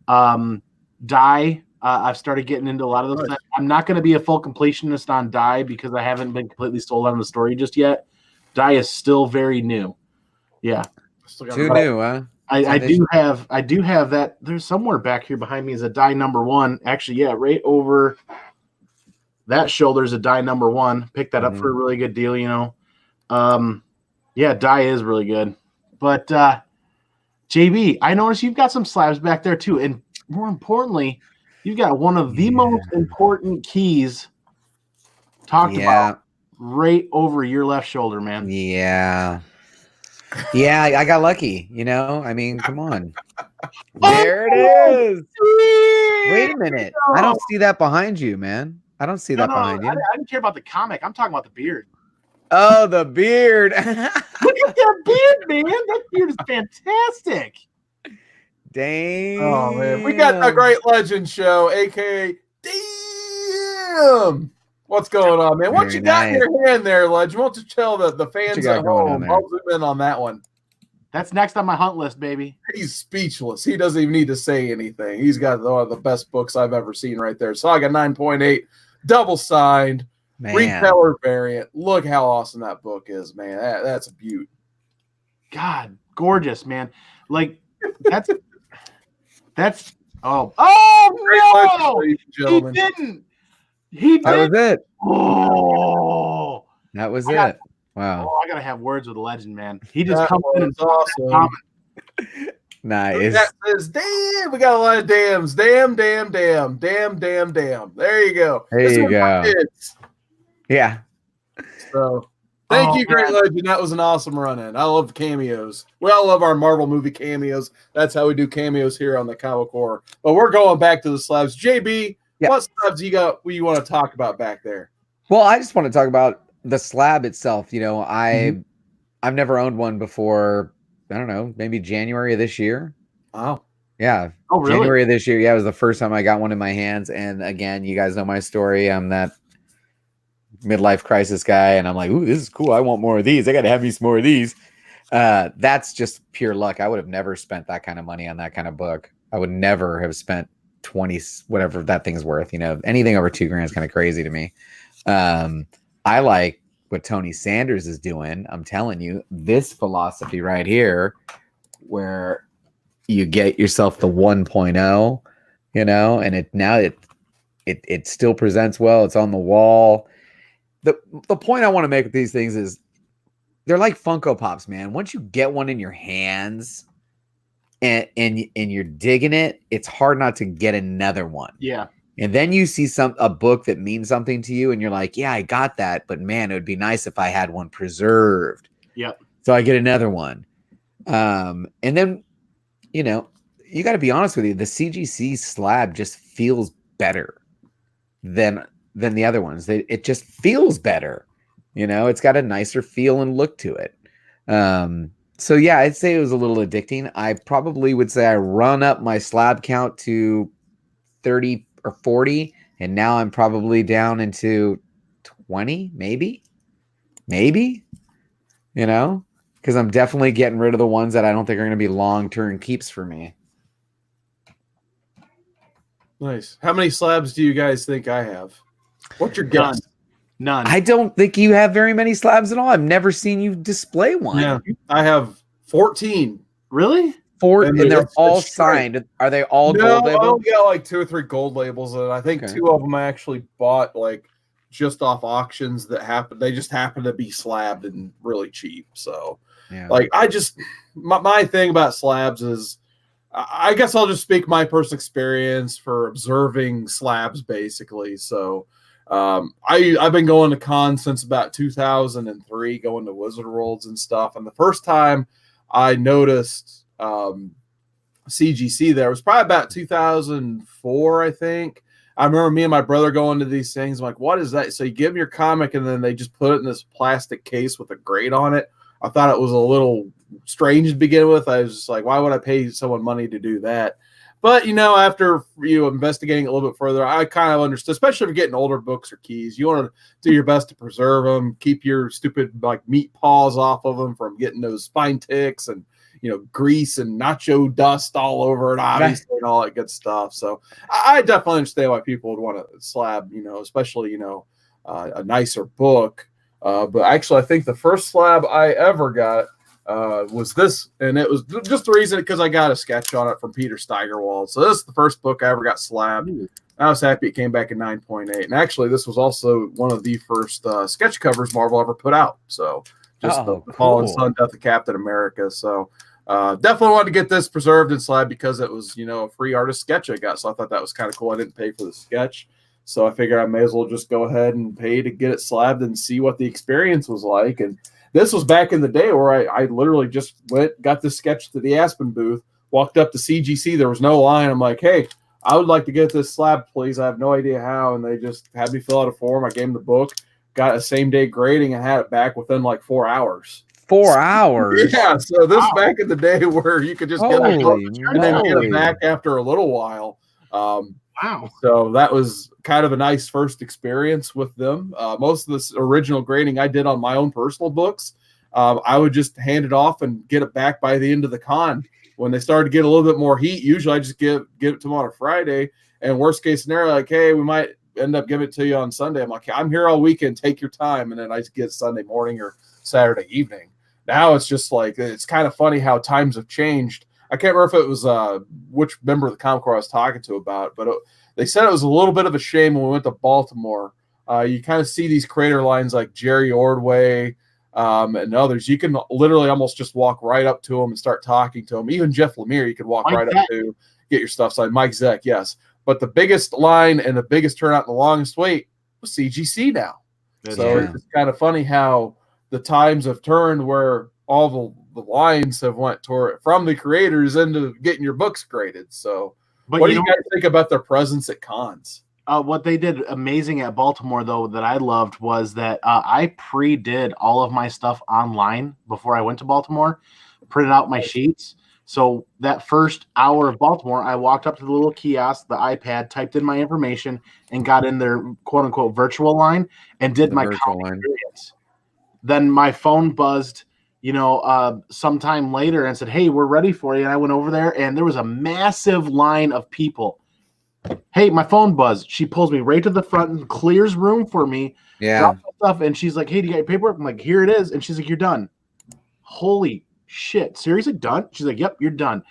Die. I've started getting into a lot of those. Nice. I'm not going to be a full completionist on Die because I haven't been completely sold on the story just yet. Die is still very new. Yeah. Too new, huh? I do have that. There's somewhere back here behind me is a Die #1. Actually, yeah, right over that shoulder's a Die #1. Picked that up for a really good deal, Yeah, Die is really good. But JB, I noticed you've got some slabs back there too. And more importantly, you've got one of the most important keys talked about right over your left shoulder, man. Yeah, I got lucky, I mean, come on. There it is. Wait a minute. I don't see that behind you, man. I don't see that behind you. I didn't care about the comic. I'm talking about the beard. Oh, the beard. Look at that beard, man. That beard is fantastic. Dang. Oh, man. We got a great Legend show, a.k.a. Damn. What's going on, man? What you got in your hand there, Legend? Why don't you tell the fans at home? I'll zoom in on that one. That's next on my hunt list, baby. He's speechless. He doesn't even need to say anything. He's got one of the best books I've ever seen right there. Saga 9.8, double signed, retailer variant. Look how awesome that book is, man. That's a beaut. God, gorgeous, man. Like that's no! He didn't. He did. That was it. Oh, that was it. Wow. Oh, I gotta have words with a legend, man. He just comes in and awesome. Nice. That says, damn, we got a lot of dams. Damn. There you go. There you go. Yeah. So thank you, Great Legend. That was an awesome run-in. I love cameos. We all love our Marvel movie cameos. That's how we do cameos here on the Comic Horror. But we're going back to the slabs. JB, what slabs you got? What you want to talk about back there? Well, I just want to talk about the slab itself. You know, I've never owned one before. I don't know, maybe January of this year. Wow. Yeah. Oh, really? January of this year. Yeah, it was the first time I got one in my hands. And again, you guys know my story. I'm that midlife crisis guy, and I'm like, ooh, this is cool. I want more of these. I got to have me some more of these. That's just pure luck. I would have never spent that kind of money on that kind of book. I would never have spent 20, whatever that thing's worth. You know, anything over $2,000 is kind of crazy to me. I like what Tony Sanders is doing. I'm telling you, this philosophy right here, where you get yourself the 1.0, you know, and it still presents well. It's on the wall. The point I want to make with these things is they're like Funko Pops, man. Once you get one in your hands and you're digging it, it's hard not to get another one. Yeah. And then you see a book that means something to you, and you're like, yeah, I got that, but man, it would be nice if I had one preserved. Yep. So I get another one. And then, you know, you got to be honest with you, the CGC slab just feels better than the other ones. It just feels better. You know, it's got a nicer feel and look to it. So yeah, I'd say it was a little addicting. I probably would say I run up my slab count to 30 or 40, and now I'm probably down into 20, maybe, you know, because I'm definitely getting rid of the ones that I don't think are going to be long-term keeps for me. Nice. How many slabs do you guys think I have? What's your guess? None. I don't think you have very many slabs at all. I've never seen you display one. Yeah, I have 14. Really? And they're all signed. Are they all gold labels? I only got like 2 or 3 gold labels, and I think 2 of them I actually bought like just off auctions that happened. They just happened to be slabbed and really cheap. So, like, I just my thing about slabs is, I guess I'll just speak my personal experience for observing slabs, basically. So, I've been going to cons since about 2003, going to Wizard Worlds and stuff. And the first time I noticed CGC there was probably about 2004, I think. I remember me and my brother going to these things. I'm like, what is that? So you give them your comic, and then they just put it in this plastic case with a grate on it. I thought it was a little strange to begin with. I was just like, why would I pay someone money to do that? But, you know, after investigating a little bit further, I kind of understood, especially if you're getting older books or keys, you want to do your best to preserve them, keep your stupid like meat paws off of them from getting those spine ticks and, you know, grease and nacho dust all over it, obviously, and all that good stuff. So I definitely understand why people would want to slab, you know, especially, you know, a nicer book. But actually, I think the first slab I ever got was this, and it was just the reason because I got a sketch on it from Peter Steigerwald. So this is the first book I ever got slabbed. I was happy it came back in 9.8. And actually, this was also one of the first sketch covers Marvel ever put out. So just the Fallen Sun, Death of Captain America. So definitely wanted to get this preserved and slabbed because it was, you know, a free artist sketch I got. So I thought that was kind of cool. I didn't pay for the sketch. So I figured I may as well just go ahead and pay to get it slabbed and see what the experience was like. And this was back in the day where I literally just got this sketch to the Aspen booth, walked up to CGC. There was no line. I'm like, hey, I would like to get this slab, please. I have no idea how. And they just had me fill out a form. I gave them the book, got a same-day grading, and had it back within like 4 hours. 4 hours? Yeah, so this back in the day where you could just get a book and then get it back after a little while. Wow. So that was kind of a nice first experience with them. Most of this original grading I did on my own personal books. I would just hand it off and get it back by the end of the con. When they started to get a little bit more heat, usually I just give it to them on a Friday. And worst case scenario, like, hey, we might end up giving it to you on Sunday. I'm like, I'm here all weekend. Take your time. And then I just get Sunday morning or Saturday evening. Now it's just like, it's kind of funny how times have changed. I can't remember if it was which member of the Comic Corps I was talking to about, but they said it was a little bit of a shame when we went to Baltimore. You kind of see these creator lines like Jerry Ordway and others. You can literally almost just walk right up to them and start talking to them. Even Jeff Lemire, you could walk right up to, get your stuff signed. Mike Zeck, yes. But the biggest line and the biggest turnout and the longest wait was CGC now. So it's kind of funny how the times have turned where all the lines have went from the creators into getting your books graded. So what do you guys think about their presence at cons? What they did amazing at Baltimore, though, that I loved was that I pre-did all of my stuff online before I went to Baltimore, printed out my sheets. So that first hour of Baltimore, I walked up to the little kiosk, the iPad, typed in my information, and got in their quote-unquote virtual line and did my experience. Then my phone buzzed, sometime later and said, hey, we're ready for you. And I went over there, and there was a massive line of people. Hey, my phone buzzed. She pulls me right to the front and clears room for me. Yeah. Stuff, and she's like, hey, do you got your paperwork? I'm like, here it is. And she's like, you're done. Holy shit. Seriously, done? She's like, yep, you're done.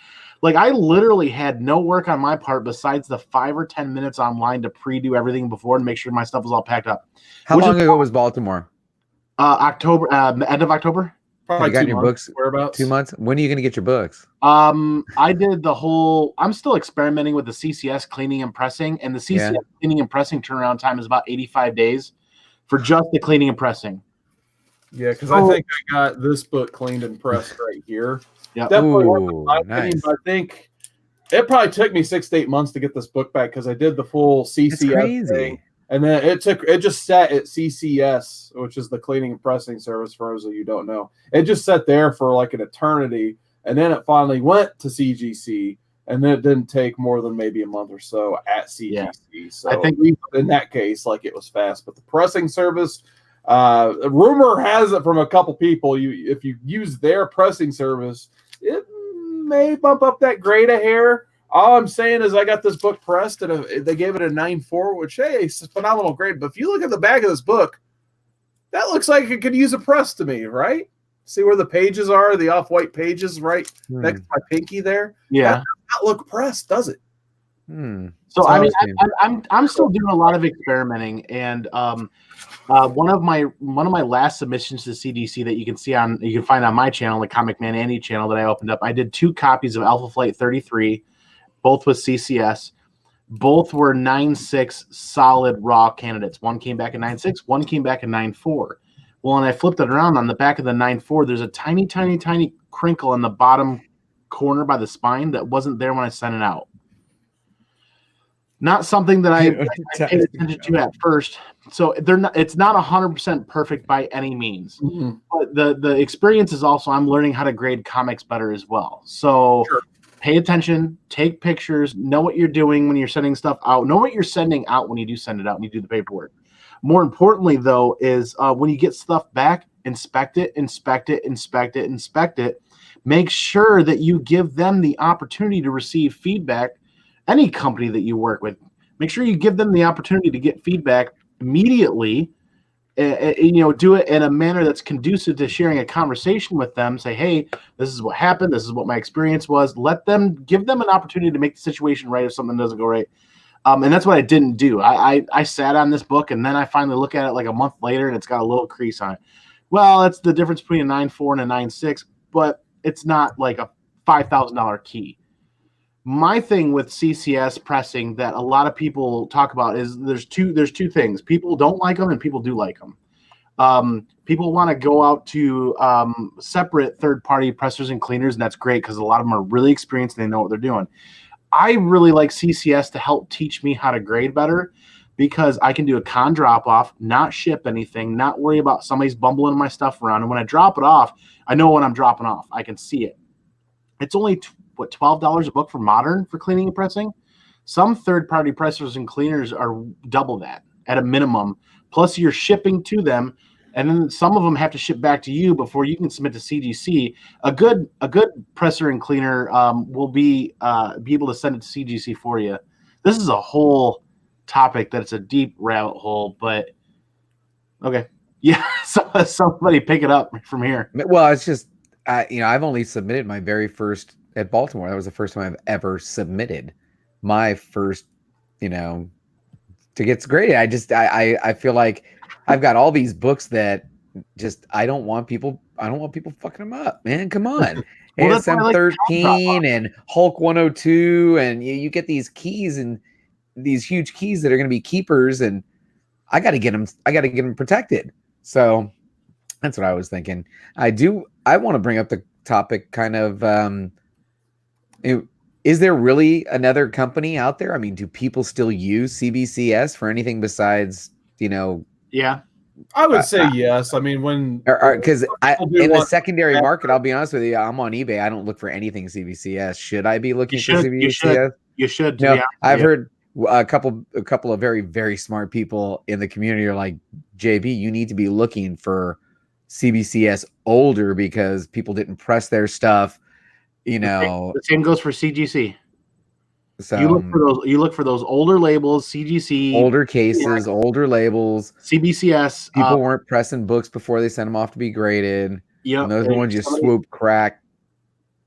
Like, I literally had no work on my part besides the 5 or 10 minutes online to pre-do everything before and make sure my stuff was all packed up. How long ago was Baltimore? October, end of October. Probably you got your books. Whereabouts? 2 months. When are you going to get your books? I did the whole. I'm still experimenting with the CCS cleaning and pressing, and the CCS cleaning and pressing turnaround time is about 85 days for just the cleaning and pressing. Yeah, because I think I got this book cleaned and pressed right here. Yeah, definitely worth my opinion, but I think it probably took me 6 to 8 months to get this book back because I did the full CCS thing. And then it just sat at CCS, which is the cleaning and pressing service for those of you who don't know. It just sat there for like an eternity, and then it finally went to CGC, and then it didn't take more than maybe a month or so at CGC. Yeah. So I think in that case, like it was fast. But the pressing service, rumor has it from a couple people, if you use their pressing service, it may bump up that grade a hair. All I'm saying is I got this book pressed, and they gave it a 9.4, which, hey, it's a phenomenal grade. But if you look at the back of this book, that looks like it could use a press to me, right? See where the pages are, the off-white pages right next to my pinky there? Yeah. That does not look pressed, does it? So, I mean, I'm still doing a lot of experimenting, and one of my last submissions to CGC that you can find on my channel, the ComicManAndy channel that I opened up, I did 2 copies of Alpha Flight 33, both with CCS. Both were 9.6 solid raw candidates. One came back at 9.6, one came back at 9.4. Well, and I flipped it around on the back of the 9.4. There's a tiny, tiny, tiny crinkle on the bottom corner by the spine that wasn't there when I sent it out. Not something that I paid attention to at first. So it's not 100% perfect by any means. But the experience is also I'm learning how to grade comics better as well. So pay attention, take pictures, know what you're doing when you're sending stuff out. Know what you're sending out when you do send it out and you do the paperwork. More importantly, though, is when you get stuff back, inspect it. Make sure that you give them the opportunity to receive feedback. Any company that you work with, make sure you give them the opportunity to get feedback immediately. Do it in a manner that's conducive to sharing a conversation with them. Say, hey, this is what happened. This is what my experience was. Give them an opportunity to make the situation right if something doesn't go right. And that's what I didn't do. I sat on this book, and then I finally look at it like a month later, and it's got a little crease on it. Well, that's the difference between a 9.4 and a 9.6, but it's not like a $5,000 key. My thing with CCS pressing that a lot of people talk about is there's two things. People don't like them and people do like them. People want to go out to separate third-party pressers and cleaners, and that's great because a lot of them are really experienced and they know what they're doing. I really like CCS to help teach me how to grade better because I can do a con drop-off, not ship anything, not worry about somebody's bumbling my stuff around. And when I drop it off, I know when I'm dropping off. I can see it. It's only $12 a book for modern for cleaning and pressing. Some third-party pressers and cleaners are double that at a minimum. Plus, you're shipping to them and then some of them have to ship back to you before you can submit to CGC. A good presser and cleaner will be able to send it to CGC for you. This is a whole topic that's a deep rabbit hole, but okay, yeah. So somebody pick it up from here. Well, it's just I've only submitted my very first at Baltimore. That was the first time I've ever submitted my first, to get graded. I feel like I've got all these books that just I don't want people fucking them up, man. Come on. Well, ASM 13 and Hulk 102, and you get these keys and these huge keys that are going to be keepers, and I got to get them protected. So that's what I was thinking. I want to bring up the topic kind of, is there really another company out there? I mean, do people still use CBCS for anything besides, Yeah, I would say yes. I mean, because in the secondary market, I'll be honest with you, I'm on eBay. I don't look for anything CBCS. Should I be looking for CBCS? You should. No, I've heard a couple of very, very smart people in the community are like, JB, you need to be looking for CBCS older because people didn't press their stuff. The same goes for CGC. So you look for those older labels, CGC, older cases, older labels, CBCS. People weren't pressing books before they sent them off to be graded. Yeah, those are the ones you swoop, crack,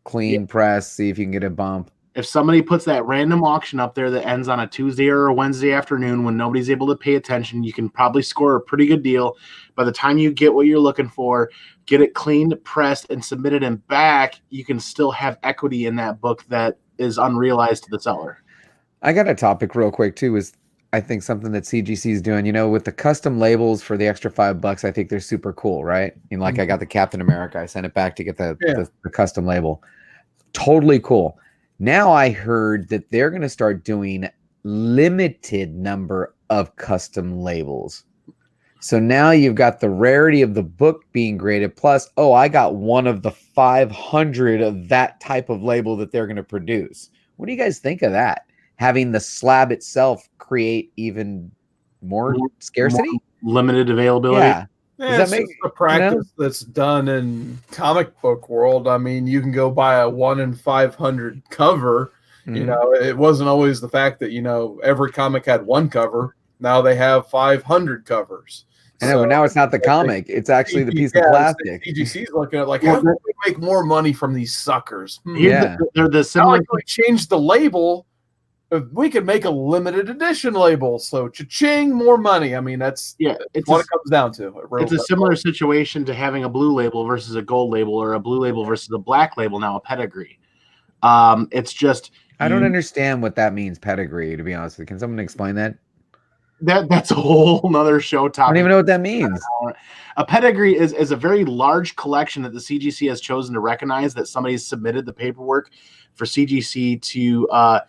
clean, press, see if you can get a bump. If somebody puts that random auction up there that ends on a Tuesday or a Wednesday afternoon when nobody's able to pay attention, you can probably score a pretty good deal. By the time you get what you're looking for, get it cleaned, pressed, and submitted and back, you can still have equity in that book that is unrealized to the seller. I got a topic real quick too, is I think something that CGC is doing, with the custom labels for the extra $5, I think they're super cool, right? I got the Captain America, I sent it back to get the custom label. Totally cool. Now I heard that they're going to start doing limited number of custom labels. So now you've got the rarity of the book being graded, plus, I got one of the 500 of that type of label that they're going to produce. What do you guys think of that? Having the slab itself create even more scarcity? More limited availability? Yeah. Yeah, it's just a practice that's done in comic book world. I mean, you can go buy a 1 in 500 cover. Mm-hmm. It wasn't always the fact that, every comic had one cover. Now they have 500 covers. I know, but now it's not the comic. It's actually the piece of plastic. CGC's looking at how can we make more money from these suckers? Yeah. They're the similar. We change the label. We could make a limited edition label, so cha-ching, more money. I mean, it's what it comes down to. It's a similar situation to having a blue label versus a gold label, or a blue label versus a black label. Now a pedigree. It's just I don't understand what that means, pedigree. To be honest with you, can someone explain that? That's a whole nother show topic. I don't even know what that means. A pedigree is a very large collection that the CGC has chosen to recognize that somebody's submitted the paperwork for CGC to.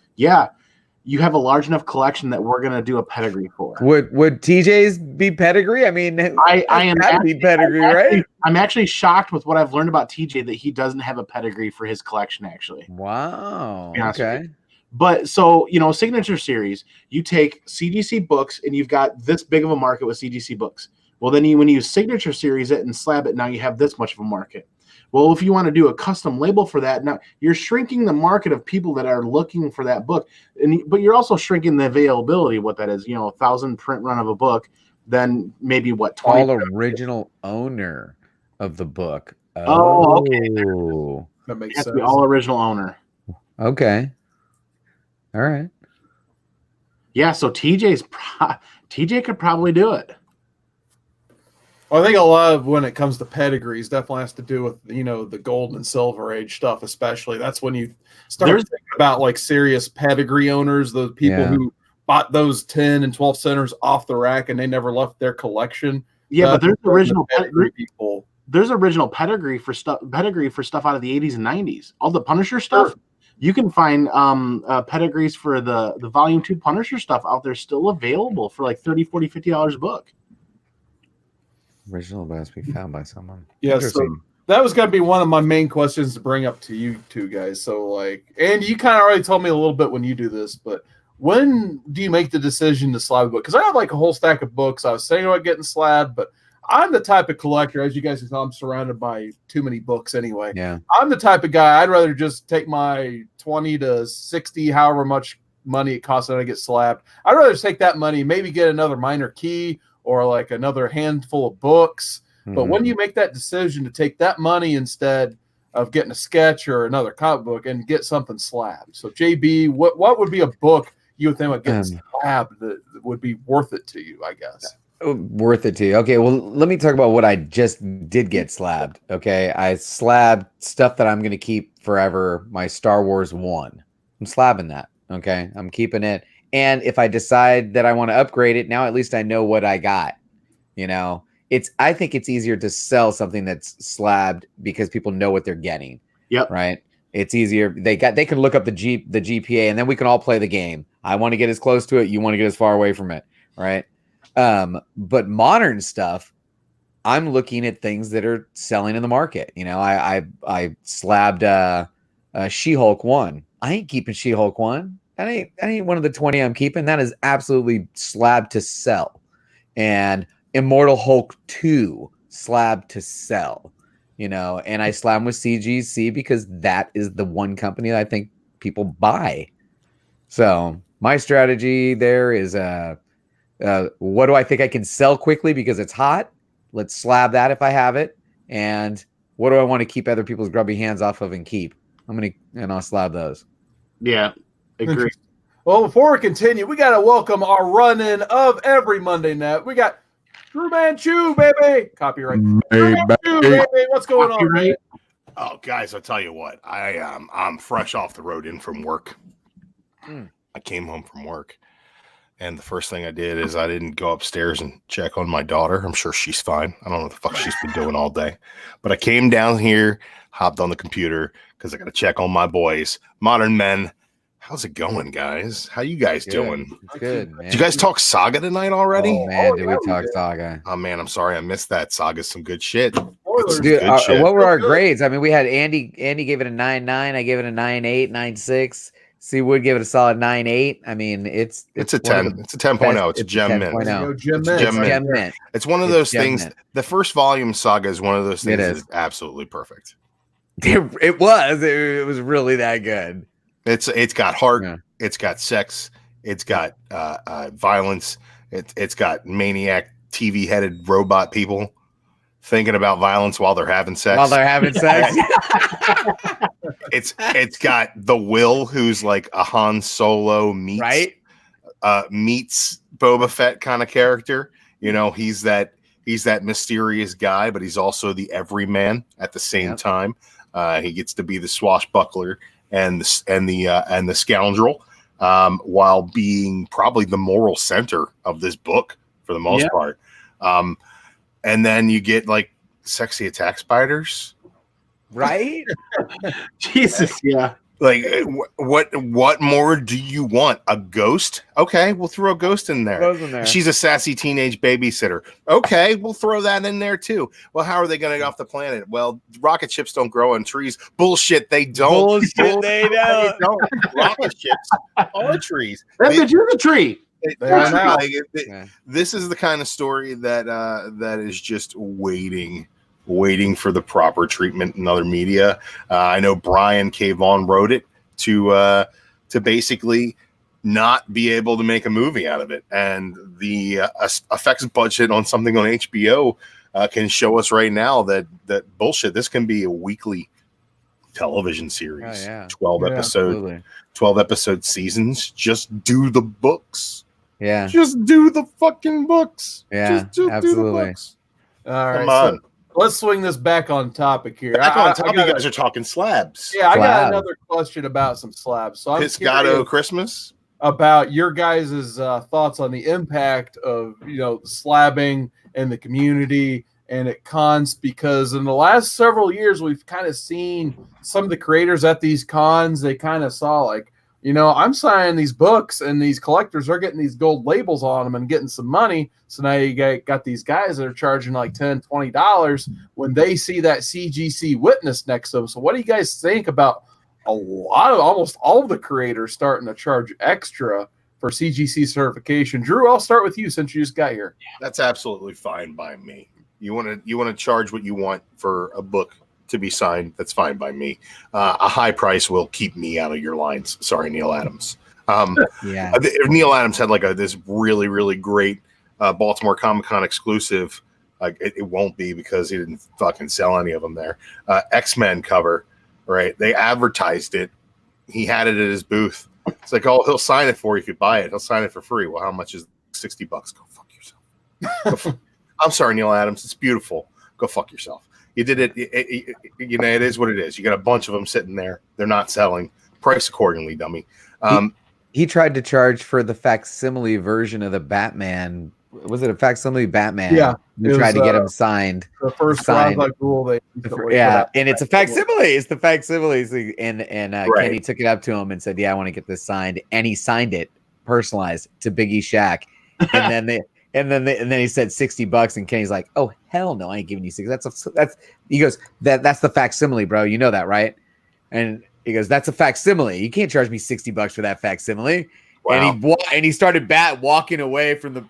You have a large enough collection that we're going to do a pedigree for. Would TJ's be pedigree? I mean, I am actually, be pedigree, right? I'm actually shocked with what I've learned about TJ that he doesn't have a pedigree for his collection. Actually, wow. Okay. But so, signature series, you take CGC books and you've got this big of a market with CGC books. Well, then when you signature series it and slab it, now you have this much of a market. Well, if you want to do a custom label for that, now you're shrinking the market of people that are looking for that book. But you're also shrinking the availability of what that is, 1,000 print run of a book, then maybe 20. All original owner of the book. Oh, okay. That makes sense. All original owner. Okay. All right. Yeah, so TJ could probably do it. Well, I think a lot of when it comes to pedigrees definitely has to do with, the gold and silver age stuff, especially. That's when you start thinking about serious pedigree owners, those people who bought those 10 and 12 centers off the rack and they never left their collection. Yeah, but there's original pedigree people. There's original pedigree for stuff out of the 80s and 90s. All the Punisher stuff. Sure. You can find pedigrees for the Volume 2 Punisher stuff out there still available for $30, $40, $50 a book. Original must be found by someone. Yeah, so that was going to be one of my main questions to bring up to you two guys. So, Andy, you kind of already told me a little bit when you do this, but when do you make the decision to slab a book? Because I have a whole stack of books. I was saying about getting slabbed, but I'm the type of collector, as you guys can tell, I'm surrounded by too many books anyway. Yeah. I'm the type of guy, I'd rather just take my 20 to 60, however much money it costs that I get slabbed. I'd rather take that money, maybe get another minor key or like another handful of books. But when you make that decision to take that money instead of getting a sketch or another comic book and get something slabbed. So JB, what would be a book you would think about getting slabbed that would be worth it to you, I guess? Worth it to you. Okay, well, let me talk about what I just did get slabbed. Okay, I slabbed stuff that I'm going to keep forever. My Star Wars 1. I'm slabbing that. Okay, I'm keeping it. And if I decide that I want to upgrade it, now at least I know what I got. You know, I think it's easier to sell something that's slabbed because people know what they're getting. Yep. Right. It's easier. They can look up the GPA, and then we can all play the game. I want to get as close to it. You want to get as far away from it. Right. But modern stuff, I'm looking at things that are selling in the market. You know, I slabbed She-Hulk 1. I ain't keeping She-Hulk 1. That ain't one of the 20 I'm keeping. That is absolutely slabbed to sell. And Immortal Hulk 2 slabbed to sell. You know, and I slam with CGC because that is the one company that I think people buy. So my strategy there is what do I think I can sell quickly because it's hot? Let's slab that if I have it. And what do I want to keep other people's grubby hands off of and keep? I'll slab those. Yeah, agree. Well, before we continue, we got to welcome our run-in of every Monday night. We got DruManchu, baby. Copyright. DruManchu, baby. What's going on, man? Oh, guys, I'll tell you what. I'm fresh off the road in from work. I came home from work. And the first thing I did is I didn't go upstairs and check on my daughter. I'm sure she's fine. I don't know what the fuck she's been doing all day. But I came down here, hopped on the computer, because I got to check on my boys. Modern Men. How's it going, guys? How you guys doing? It's good, man. Did you guys talk Saga tonight already? Oh, man, did we talk Saga? Oh, man, I'm sorry I missed that. Saga's some good shit. Dude, what were our grades? I mean, we had Andy gave it a 9.9. I gave it a 9.8, 9.6. CWood gave it a solid 9.8. I mean, it's a 10. It's a 10.0. It's a gem mint. Gem mint. It's one of those things. Mint. The first volume Saga is one of those things that is absolutely perfect. It was really that good. It's got heart. Yeah. It's got sex. It's got violence. It's got maniac TV headed robot people thinking about violence while they're having sex. It's got the Will, who's like a Han Solo meets Boba Fett kind of character. You know, he's that mysterious guy, but he's also the everyman at the same time. He gets to be the swashbuckler and the scoundrel, while being probably the moral center of this book for the most part. And then you get like sexy attack spiders, right? Jesus, yeah. Like what more do you want? A ghost? Okay, we'll throw a ghost in there. She's a sassy teenage babysitter. Okay, we'll throw that in there too. Well, how are they going to get off the planet? Well, rocket ships don't grow on trees. Bullshit, they don't. They don't. Rocket ships are trees. That bitch is a tree. This is the kind of story that is just waiting for the proper treatment in other media. I know Brian K. Vaughan wrote it to basically not be able to make a movie out of it, and the effects budget on something on HBO can show us right now that bullshit. This can be a weekly television series. 12 episode seasons. Just do the books. Yeah. Just do the fucking books. Yeah. Just do the books. All right. So let's swing this back on topic here. You guys are talking slabs. Yeah, I got another question about some slabs. So I'm Piscato Christmas? About your guys' thoughts on the impact of slabbing in the community and at cons, because in the last several years we've kind of seen some of the creators at these cons. They kind of saw like, I'm signing these books and these collectors are getting these gold labels on them and getting some money. So now you got these guys that are charging like $10, $20 when they see that CGC witness next to them. So what do you guys think about almost all of the creators starting to charge extra for CGC certification? Drew, I'll start with you since you just got here. That's absolutely fine by me. You want to charge what you want for a book to be signed. That's fine by me. A high price will keep me out of your lines. Sorry, Neil Adams. If Neil Adams had like this really, really great Baltimore Comic-Con exclusive, it won't be because he didn't fucking sell any of them there. X-Men cover, right? They advertised it. He had it at his booth. It's like, oh, he'll sign it for you if you buy it. He'll sign it for free. Well, how much is $60? Go fuck yourself. I'm sorry, Neil Adams. It's beautiful. Go fuck yourself. You did it. It is what it is. You got a bunch of them sitting there. They're not selling. Price accordingly, dummy. He tried to charge for the facsimile version of the Batman. Was it a facsimile Batman? Yeah. We tried to get him signed. The first signed. Rule and it's a facsimile. It's the facsimile. And right. Kenny took it up to him and said, "Yeah, I want to get this signed." And he signed it personalized to Biggie Shaq. And then he said $60, and Kenny's like, "Oh hell no, I ain't giving you $60. That's." He goes, "That's the facsimile, bro. You know that, right?" And he goes, "That's a facsimile. You can't charge me $60 for that facsimile." Wow. And he started walking away from the.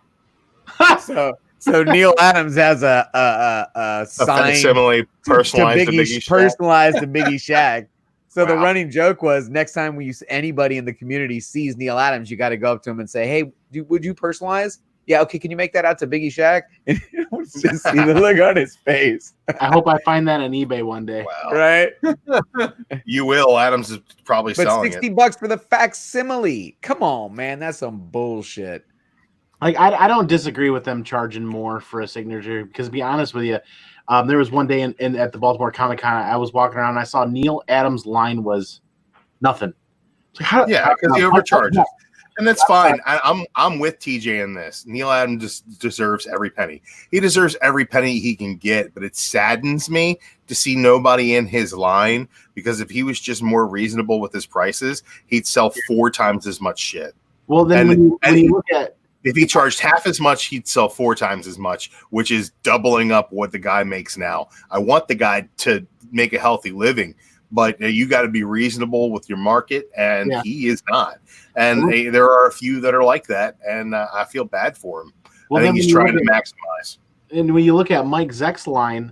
So Neil Adams has a sign facsimile personalized to Biggie Shaq. So the running joke was, next time anybody in the community sees Neil Adams, you got to go up to him and say, "Hey, would you personalize?" "Yeah, okay. Can you make that out to Biggie Shaq?" And just see the look on his face. I hope I find that on eBay one day. Wow. Right? You will. Adams is probably selling it. $60 for the facsimile. Come on, man. That's some bullshit. Like, I don't disagree with them charging more for a signature, because to be honest with you, there was one day at the Baltimore Comic-Con, I was walking around and I saw Neil Adams' line was nothing. Because he overcharges. And that's fine. I'm with TJ in this. Neil Adams just deserves every penny. He deserves every penny he can get, but it saddens me to see nobody in his line, because if he was just more reasonable with his prices, he'd sell 4 times as much shit. Well, then when you look at, if he charged half as much, he'd sell 4 times as much, which is doubling up what the guy makes now. I want the guy to make a healthy living, but you got to be reasonable with your market, and he is not. And there are a few that are like that, and I feel bad for him. I think he's trying to maximize. And when you look at Mike Zeck's line,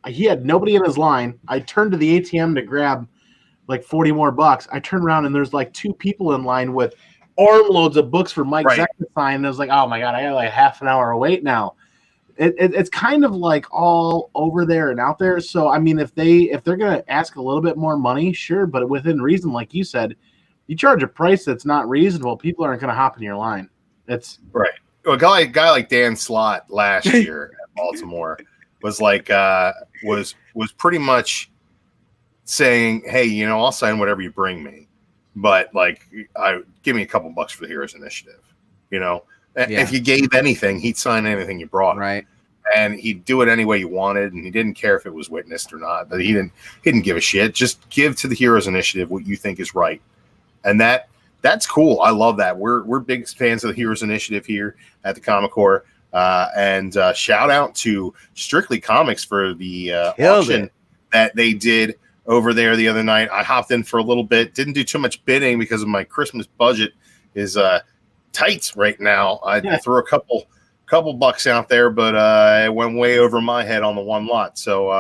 he had nobody in his line. I turned to the ATM to grab like 40 more bucks. I turned around and there's like 2 people in line with armloads of books for Mike Zeck to sign. And I was like, oh my God, I got like half an hour to wait now. It's kind of like all over there and out there. So I mean, if they're gonna ask a little bit more money, sure, but within reason, like you said, you charge a price that's not reasonable, people aren't gonna hop in your line. It's right. Well, a guy like Dan Slott last year at Baltimore was like was pretty much saying, "Hey, I'll sign whatever you bring me, but like, give me a couple bucks for the Heroes Initiative." If you gave anything, he'd sign anything you brought. Right. And he'd do it any way you wanted, and he didn't care if it was witnessed or not. But he didn't give a shit. Just give to the Heroes Initiative what you think is right, and that's cool. I love that. We're big fans of the Heroes Initiative here at the Comic Corps. And shout out to Strictly Comics for the auction that they did over there the other night. I hopped in for a little bit, didn't do too much bidding because of my Christmas budget is tight right now. I threw a couple bucks out there, but it went way over my head on the one lot. So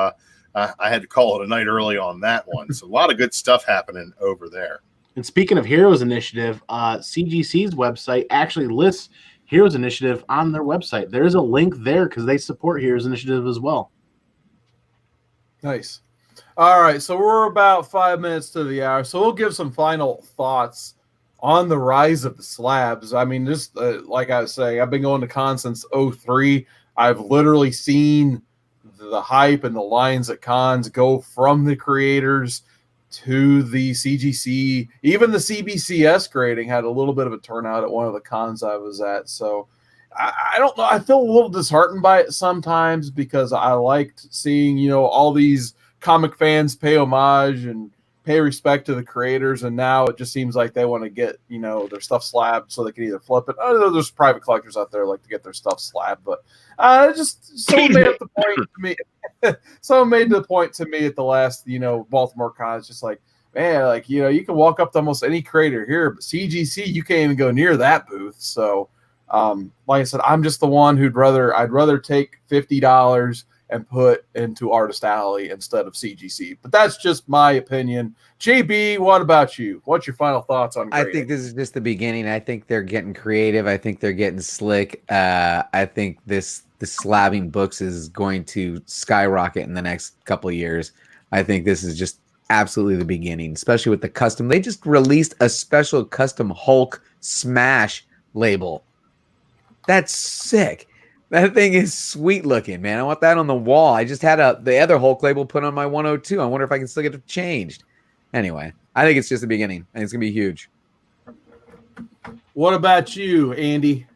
I had to call it a night early on that one. So a lot of good stuff happening over there. And speaking of Heroes Initiative, CGC's website actually lists Heroes Initiative on their website. There's a link there because they support Heroes Initiative as well. Nice. All right, so we're about 5 minutes to the hour, so we'll give some final thoughts on the rise of the slabs. I mean, just like I was saying, I've been going to cons since 2003. I've literally seen the hype and the lines at cons go from the creators to the CGC. Even the CBCS grading had a little bit of a turnout at one of the cons I was at. So I don't know. I feel a little disheartened by it sometimes because I liked seeing, all these comic fans pay homage and pay respect to the creators, and now it just seems like they want to get their stuff slabbed so they can either flip it. I know there's private collectors out there like to get their stuff slabbed, but just someone made the point to me. Someone made the point to me at the last Baltimore con. It's just like, man, like you can walk up to almost any creator here, but CGC you can't even go near that booth. So Like I said, I'm just the one I'd rather take $50 and put into Artist Alley instead of CGC. But that's just my opinion. JB, what about you? What's your final thoughts on grading? I think this is just the beginning. I think they're getting creative. I think they're getting slick. I think the slabbing books is going to skyrocket in the next couple of years. I think this is just absolutely the beginning, especially with the custom. They just released a special custom Hulk Smash label. That's sick. That thing is sweet looking, man. I want that on the wall. I just had the other Hulk label put on my 102. I wonder if I can still get it changed. Anyway, I think it's just the beginning. I think it's going to be huge. What about you, Andy?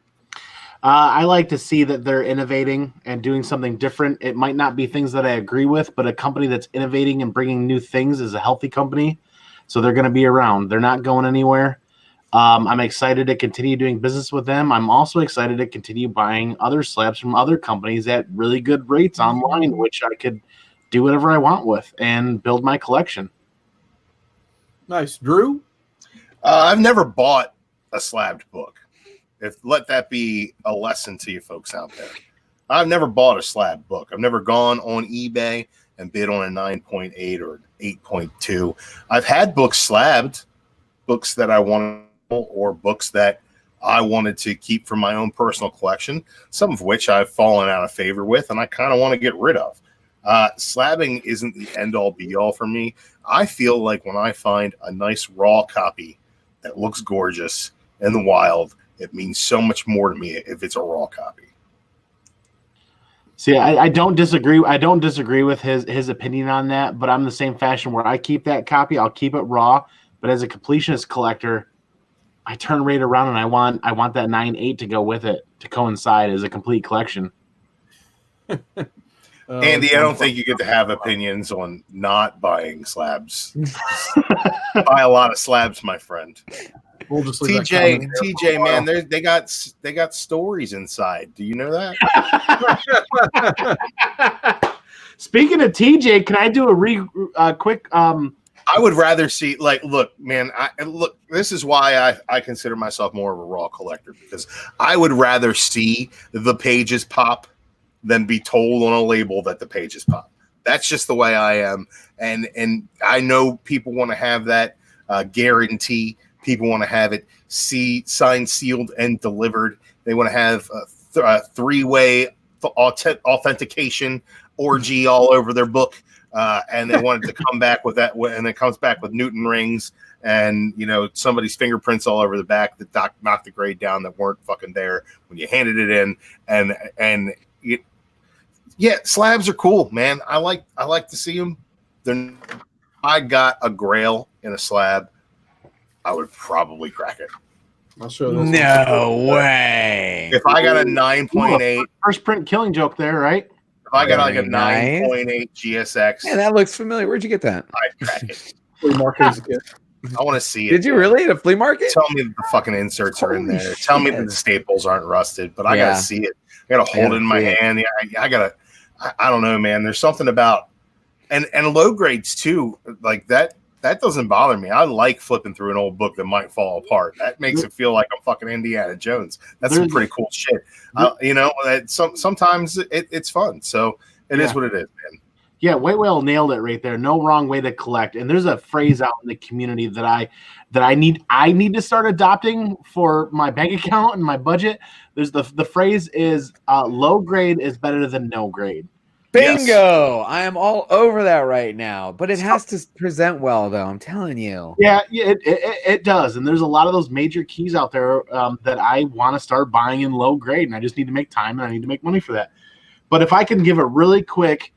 I like to see that they're innovating and doing something different. It might not be things that I agree with, but a company that's innovating and bringing new things is a healthy company. So they're going to be around. They're not going anywhere. I'm excited to continue doing business with them. I'm also excited to continue buying other slabs from other companies at really good rates online, which I could do whatever I want with and build my collection. Nice. Drew? I've never bought a slabbed book. Let that be a lesson to you folks out there. I've never bought a slabbed book. I've never gone on eBay and bid on a 9.8 or 8.2. I've had books slabbed, books that I wanted, or books that I wanted to keep for my own personal collection, some of which I've fallen out of favor with and I kind of want to get rid of. Slabbing isn't the end-all be-all for me. I feel like when I find a nice raw copy that looks gorgeous in the wild, it means so much more to me if it's a raw copy. See, I don't disagree. I don't disagree with his opinion on that, but I'm the same fashion where I keep that copy. I'll keep it raw, but as a completionist collector, I turn right around and I want that 9.8 to go with it to coincide as a complete collection. Andy, I don't think you get to have opinions on not buying slabs. Buy a lot of slabs, my friend. We'll just TJ, man, they got stories inside. Do you know that? Speaking of TJ, can I do a quick? I would rather see, look, man, this is why I consider myself more of a raw collector, because I would rather see the pages pop than be told on a label that the pages pop. That's just the way I am. And I know people want to have that guarantee. People want to have it signed, sealed, and delivered. They want to have a three-way authentication orgy all over their book. And they wanted to come back with that, and it comes back with Newton rings and somebody's fingerprints all over the back that knocked the grade down that weren't fucking there when you handed it in. Yeah, slabs are cool, man. I like to see them. I got a grail in a slab, I would probably crack it. I'll show this. No way. If I got a 9.8, first print Killing Joke there, right? If I got like a 9.8 GSX, yeah, that looks familiar. Where'd you get that? I'd crack it. Flea market is a gift. I want to see it. Did you really at a flea market? Tell me that the fucking inserts are in there. Tell me that the staples aren't rusted, but I gotta see it. I gotta hold it in my hand. Yeah, I gotta. I don't know, man. There's something about and low grades too, like that. That doesn't bother me. I like flipping through an old book that might fall apart. That makes it feel like I'm fucking Indiana Jones. That's some pretty cool shit. Sometimes it's fun. So it is what it is, man. Yeah, White Whale nailed it right there. No wrong way to collect. And there's a phrase out in the community that I need to start adopting for my bank account and my budget. There's the phrase is low grade is better than no grade. Bingo! Yes. I am all over that right now, but it has to present well, though. I'm telling you. Yeah, it does. And there's a lot of those major keys out there that I want to start buying in low grade, and I just need to make time and I need to make money for that. But if I can give a really quick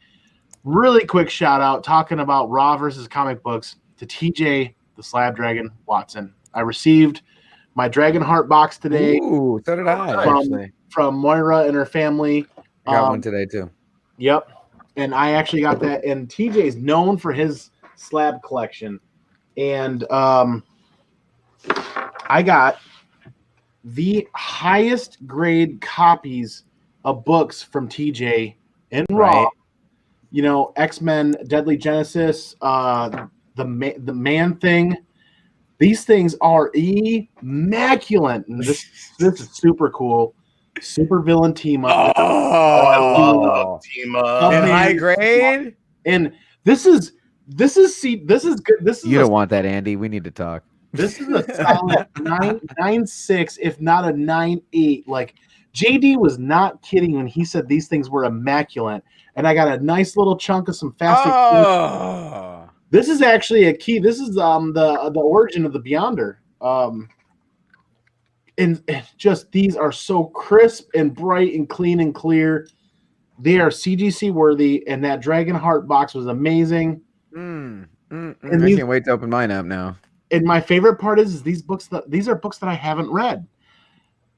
shout out talking about Raw versus comic books to TJ the Slab Dragon Watson. I received my Dragon Heart box today. Ooh, so did I. From Moira and her family. I got one today too. Yep. And I actually got that. And TJ is known for his slab collection. And I got the highest grade copies of books from TJ in Raw. Right. X-Men, Deadly Genesis, the Man Thing, These things are immaculate. And this is super cool. Super villain team up. Oh, I love team up. In high grade. And this is good. This is You don't want that, Andy. We need to talk. This is a solid 9.6, if not a 9.8. Like JD was not kidding when he said these things were immaculate. And I got a nice little chunk of some Fast. This is actually a key. This is the origin of the Beyonder. And just these are so crisp and bright and clean and clear. They are CGC worthy, and that Dragon Heart box was amazing. And I can't wait to open mine up now. And my favorite part is these are books that I haven't read.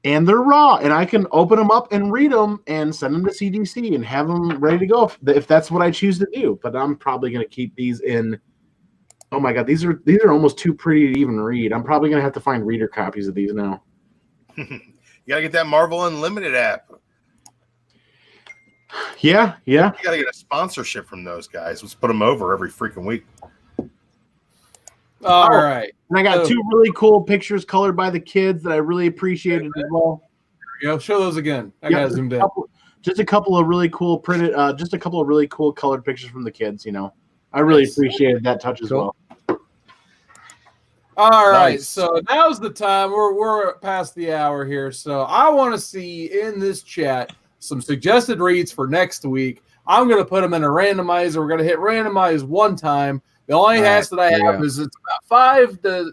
And they're raw, and I can open them up and read them and send them to CGC and have them ready to go if that's what I choose to do. But I'm probably going to keep these in. Oh my God, these are almost too pretty to even read. I'm probably going to have to find reader copies of these now. You got to get that Marvel Unlimited app. Yeah. You got to get a sponsorship from those guys. Let's put them over every freaking week. All right. And I got two really cool pictures colored by the kids that I really appreciated as well. There you go. Show those again. I got zoomed in. Just a couple of really cool printed, just a couple of really cool colored pictures from the kids. I really appreciated that touch as well. All right, so now's the time. We're past the hour here, so I want to see in this chat some suggested reads for next week. I'm going to put them in a randomizer. We're going to hit randomize one time. The only ask that I have is it's about 5 to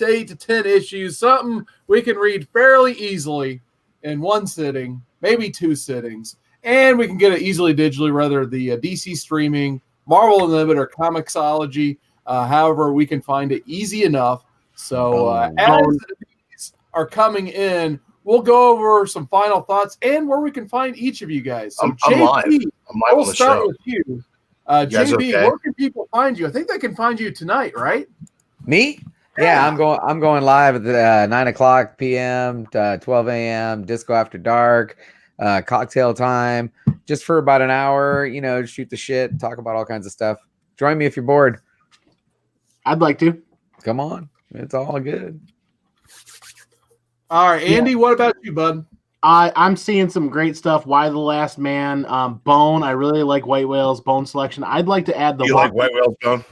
8 to 10 issues, something we can read fairly easily in one sitting, maybe 2 sittings, and we can get it easily digitally, whether the DC streaming, Marvel Unlimited, or Comixology. However, we can find it easy enough. So as these are coming in, we'll go over some final thoughts and where we can find each of you guys. So I'm live. We'll start with you. JB, okay? where can people find you? I think they can find you tonight, right? Me? Yeah, I'm going live at 9:00 p.m. to 12 a.m. Disco After Dark, cocktail time, just for about an hour. Shoot the shit, talk about all kinds of stuff. Join me if you're bored. I'd like to. Come on, it's all good. All right, Andy, what about you, bud? I'm seeing some great stuff. Why the Last Man, Bone. I really like White Whale's Bone selection. I'd like to add the. You like White Whale's Bone?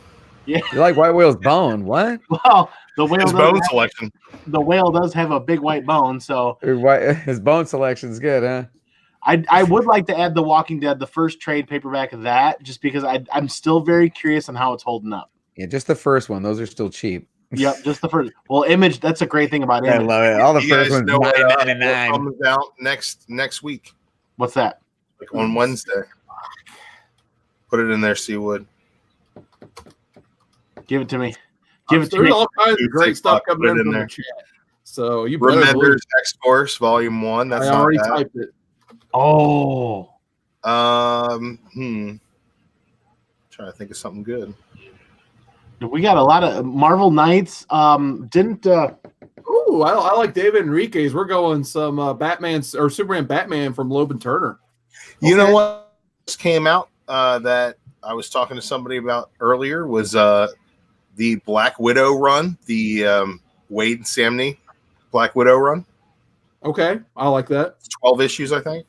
Yeah. You like White Whale's Bone? What? Well, the whale bone selection. The whale does have a big white bone, so his bone selection's good, huh? I would like to add The Walking Dead, the first trade paperback of that, just because I'm still very curious on how it's holding up. Yeah, just the first one. Those are still cheap. Yep, just the first. Well, Image. That's a great thing about Image. I love it. All the first ones. $9.99 comes out next week. What's that? Like on Wednesday. Put it in there, CWood. Give it to me. Give it to There's me. all kinds of great stuff coming in from there. the chat. So you Remender's X-Force Volume 1. That's I already typed it. Oh. Trying to think of something good. We got a lot of Marvel Knights. Didn't Ooh, I like David Enriquez. We're going some Batman or Superman Batman from Loeb and Turner. You know what just came out that I was talking to somebody about earlier was the Black Widow run, the Wade Samney Black Widow run. Okay, I like that. It's 12 issues, I think.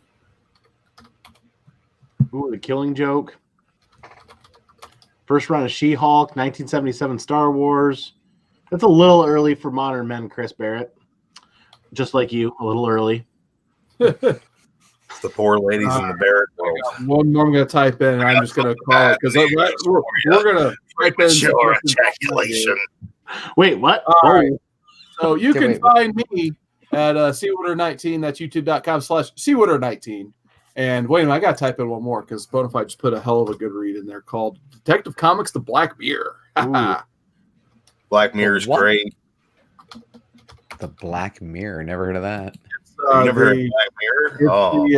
Ooh, The Killing Joke. First run of She-Hulk, 1977 Star Wars. That's a little early for modern men, Chris Barrett. Just like you, a little early. The poor ladies in the Barrett world. One more I'm going to type in, and I'm just going to call it because we're going to type in Sure, ejaculation. Wait, what? All right. So you can find me at CWooder19. That's youtube.com/CWooder19. And wait a minute, I got to type in one more because Bonafide just put a hell of a good read in there called Detective Comics: The Black Mirror. Black Mirror's great. The Black Mirror. Never heard of that. You never heard of Black Mirror? Oh,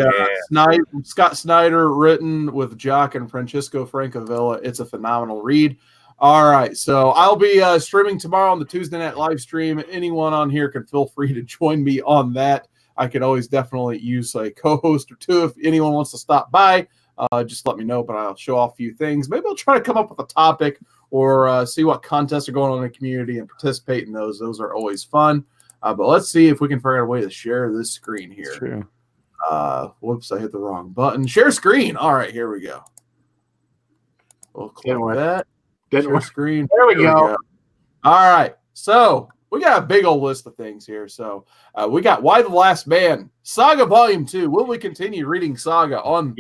Scott Snyder, written with Jock and Francisco Francavilla. It's a phenomenal read. All right, so I'll be streaming tomorrow on the Tuesday night live stream. Anyone on here can feel free to join me on that. I could always definitely use a co-host or two if anyone wants to stop by. just let me know. But I'll show off a few things. Maybe I'll try to come up with a topic or see what contests are going on in the community and participate in those. Those are always fun. But let's see if we can figure out a way to share this screen here. True. Whoops, I hit the wrong button. Share screen. All right, here we go. We'll click that. Share screen. There we go. All right, so we got a big old list of things here. So we got Why the Last Man, Saga Volume 2. Will we continue reading Saga on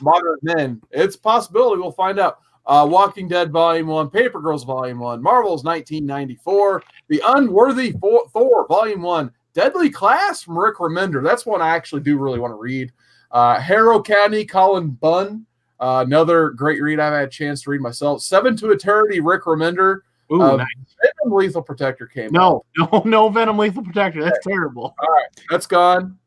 Modern Men? It's a possibility. We'll find out. Walking Dead Volume 1, Paper Girls Volume 1, Marvel's 1994, The Unworthy Thor Volume 1, Deadly Class from Rick Remender. That's one I actually do really want to read. Harrow County, Colin Bunn. Another great read I've had a chance to read myself. 7 to Eternity, Rick Remender. Ooh, nice. Venom Lethal Protector came out. No Venom Lethal Protector. That's terrible. All right, that's gone.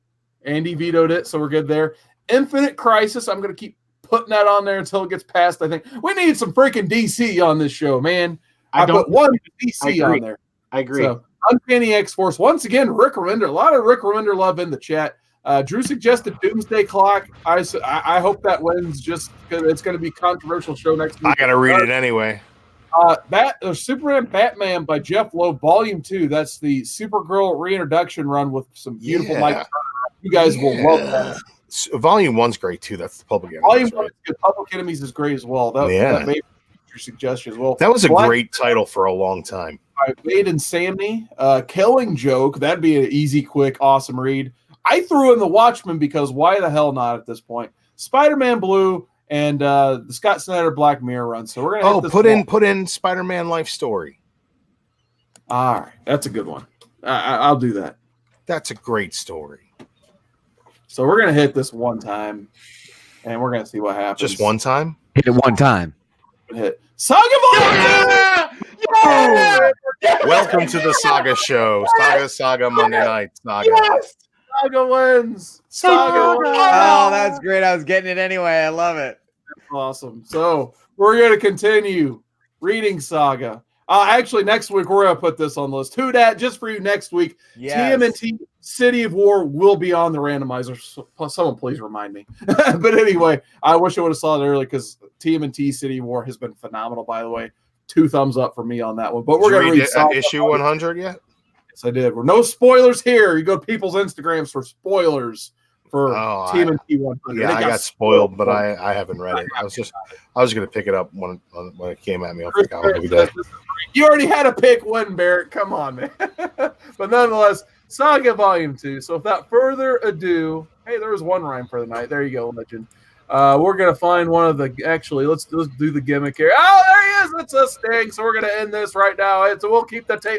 Andy vetoed it, so we're good there. Infinite Crisis. I'm going to keep putting that on there until it gets passed. I think we need some freaking DC on this show, man. I put one DC on there. I agree. So, Uncanny X-Force. Once again, Rick Remender. A lot of Rick Remender love in the chat. Drew suggested Doomsday Clock. I hope that wins just because it's going to be a controversial show next week. I got to read it anyway. Superman Batman by Jeff Loeb, Volume 2. That's the Supergirl reintroduction run with some beautiful Mike. You guys will love that. Volume 1's great too. That's the Public Enemies. Volume 1 is good. Public Enemies is great as well. That may be your suggestion as well. That was a great title for a long time. Wade and Sammy, Killing Joke. That'd be an easy, quick, awesome read. I threw in The Watchmen because why the hell not at this point? Spider-Man Blue and the Scott Snyder Black Mirror run. So we're gonna put in Spider-Man Life Story. All right, that's a good one. I'll do that. That's a great story. So we're gonna hit this one time, and we're gonna see what happens. Just one time? Hit it one time. Hit Saga Volume 2! Welcome to the Saga Show. Saga Monday Night Saga. Yes! Saga wins. Saga wins. Oh, that's great. I was getting it anyway. I love it. Awesome. So we're going to continue reading Saga. Actually, next week, we're going to put this on the list. Who dat? Just for you next week. Yes. TMNT City of War will be on the randomizer. Someone please remind me. But anyway, I wish I would have saw it early because TMNT City of War has been phenomenal, by the way. 2 thumbs up for me on that one. But we're going to read Saga issue 100 yet? Yes, I did. We're no spoilers here. You go to people's Instagrams for spoilers for TMNT 100. Yeah, I got spoiled, but I haven't read it. I was going to pick it up when it came at me. I think I'll be dead. You already had a pick one, Barrett. Come on, man. But nonetheless, Saga Volume 2. So without further ado, hey, there was one rhyme for the night. There you go, legend. We're going to find one of the, actually, let's do the gimmick here. Oh, there he is. It's a sting. So we're going to end this right now. We'll keep the tape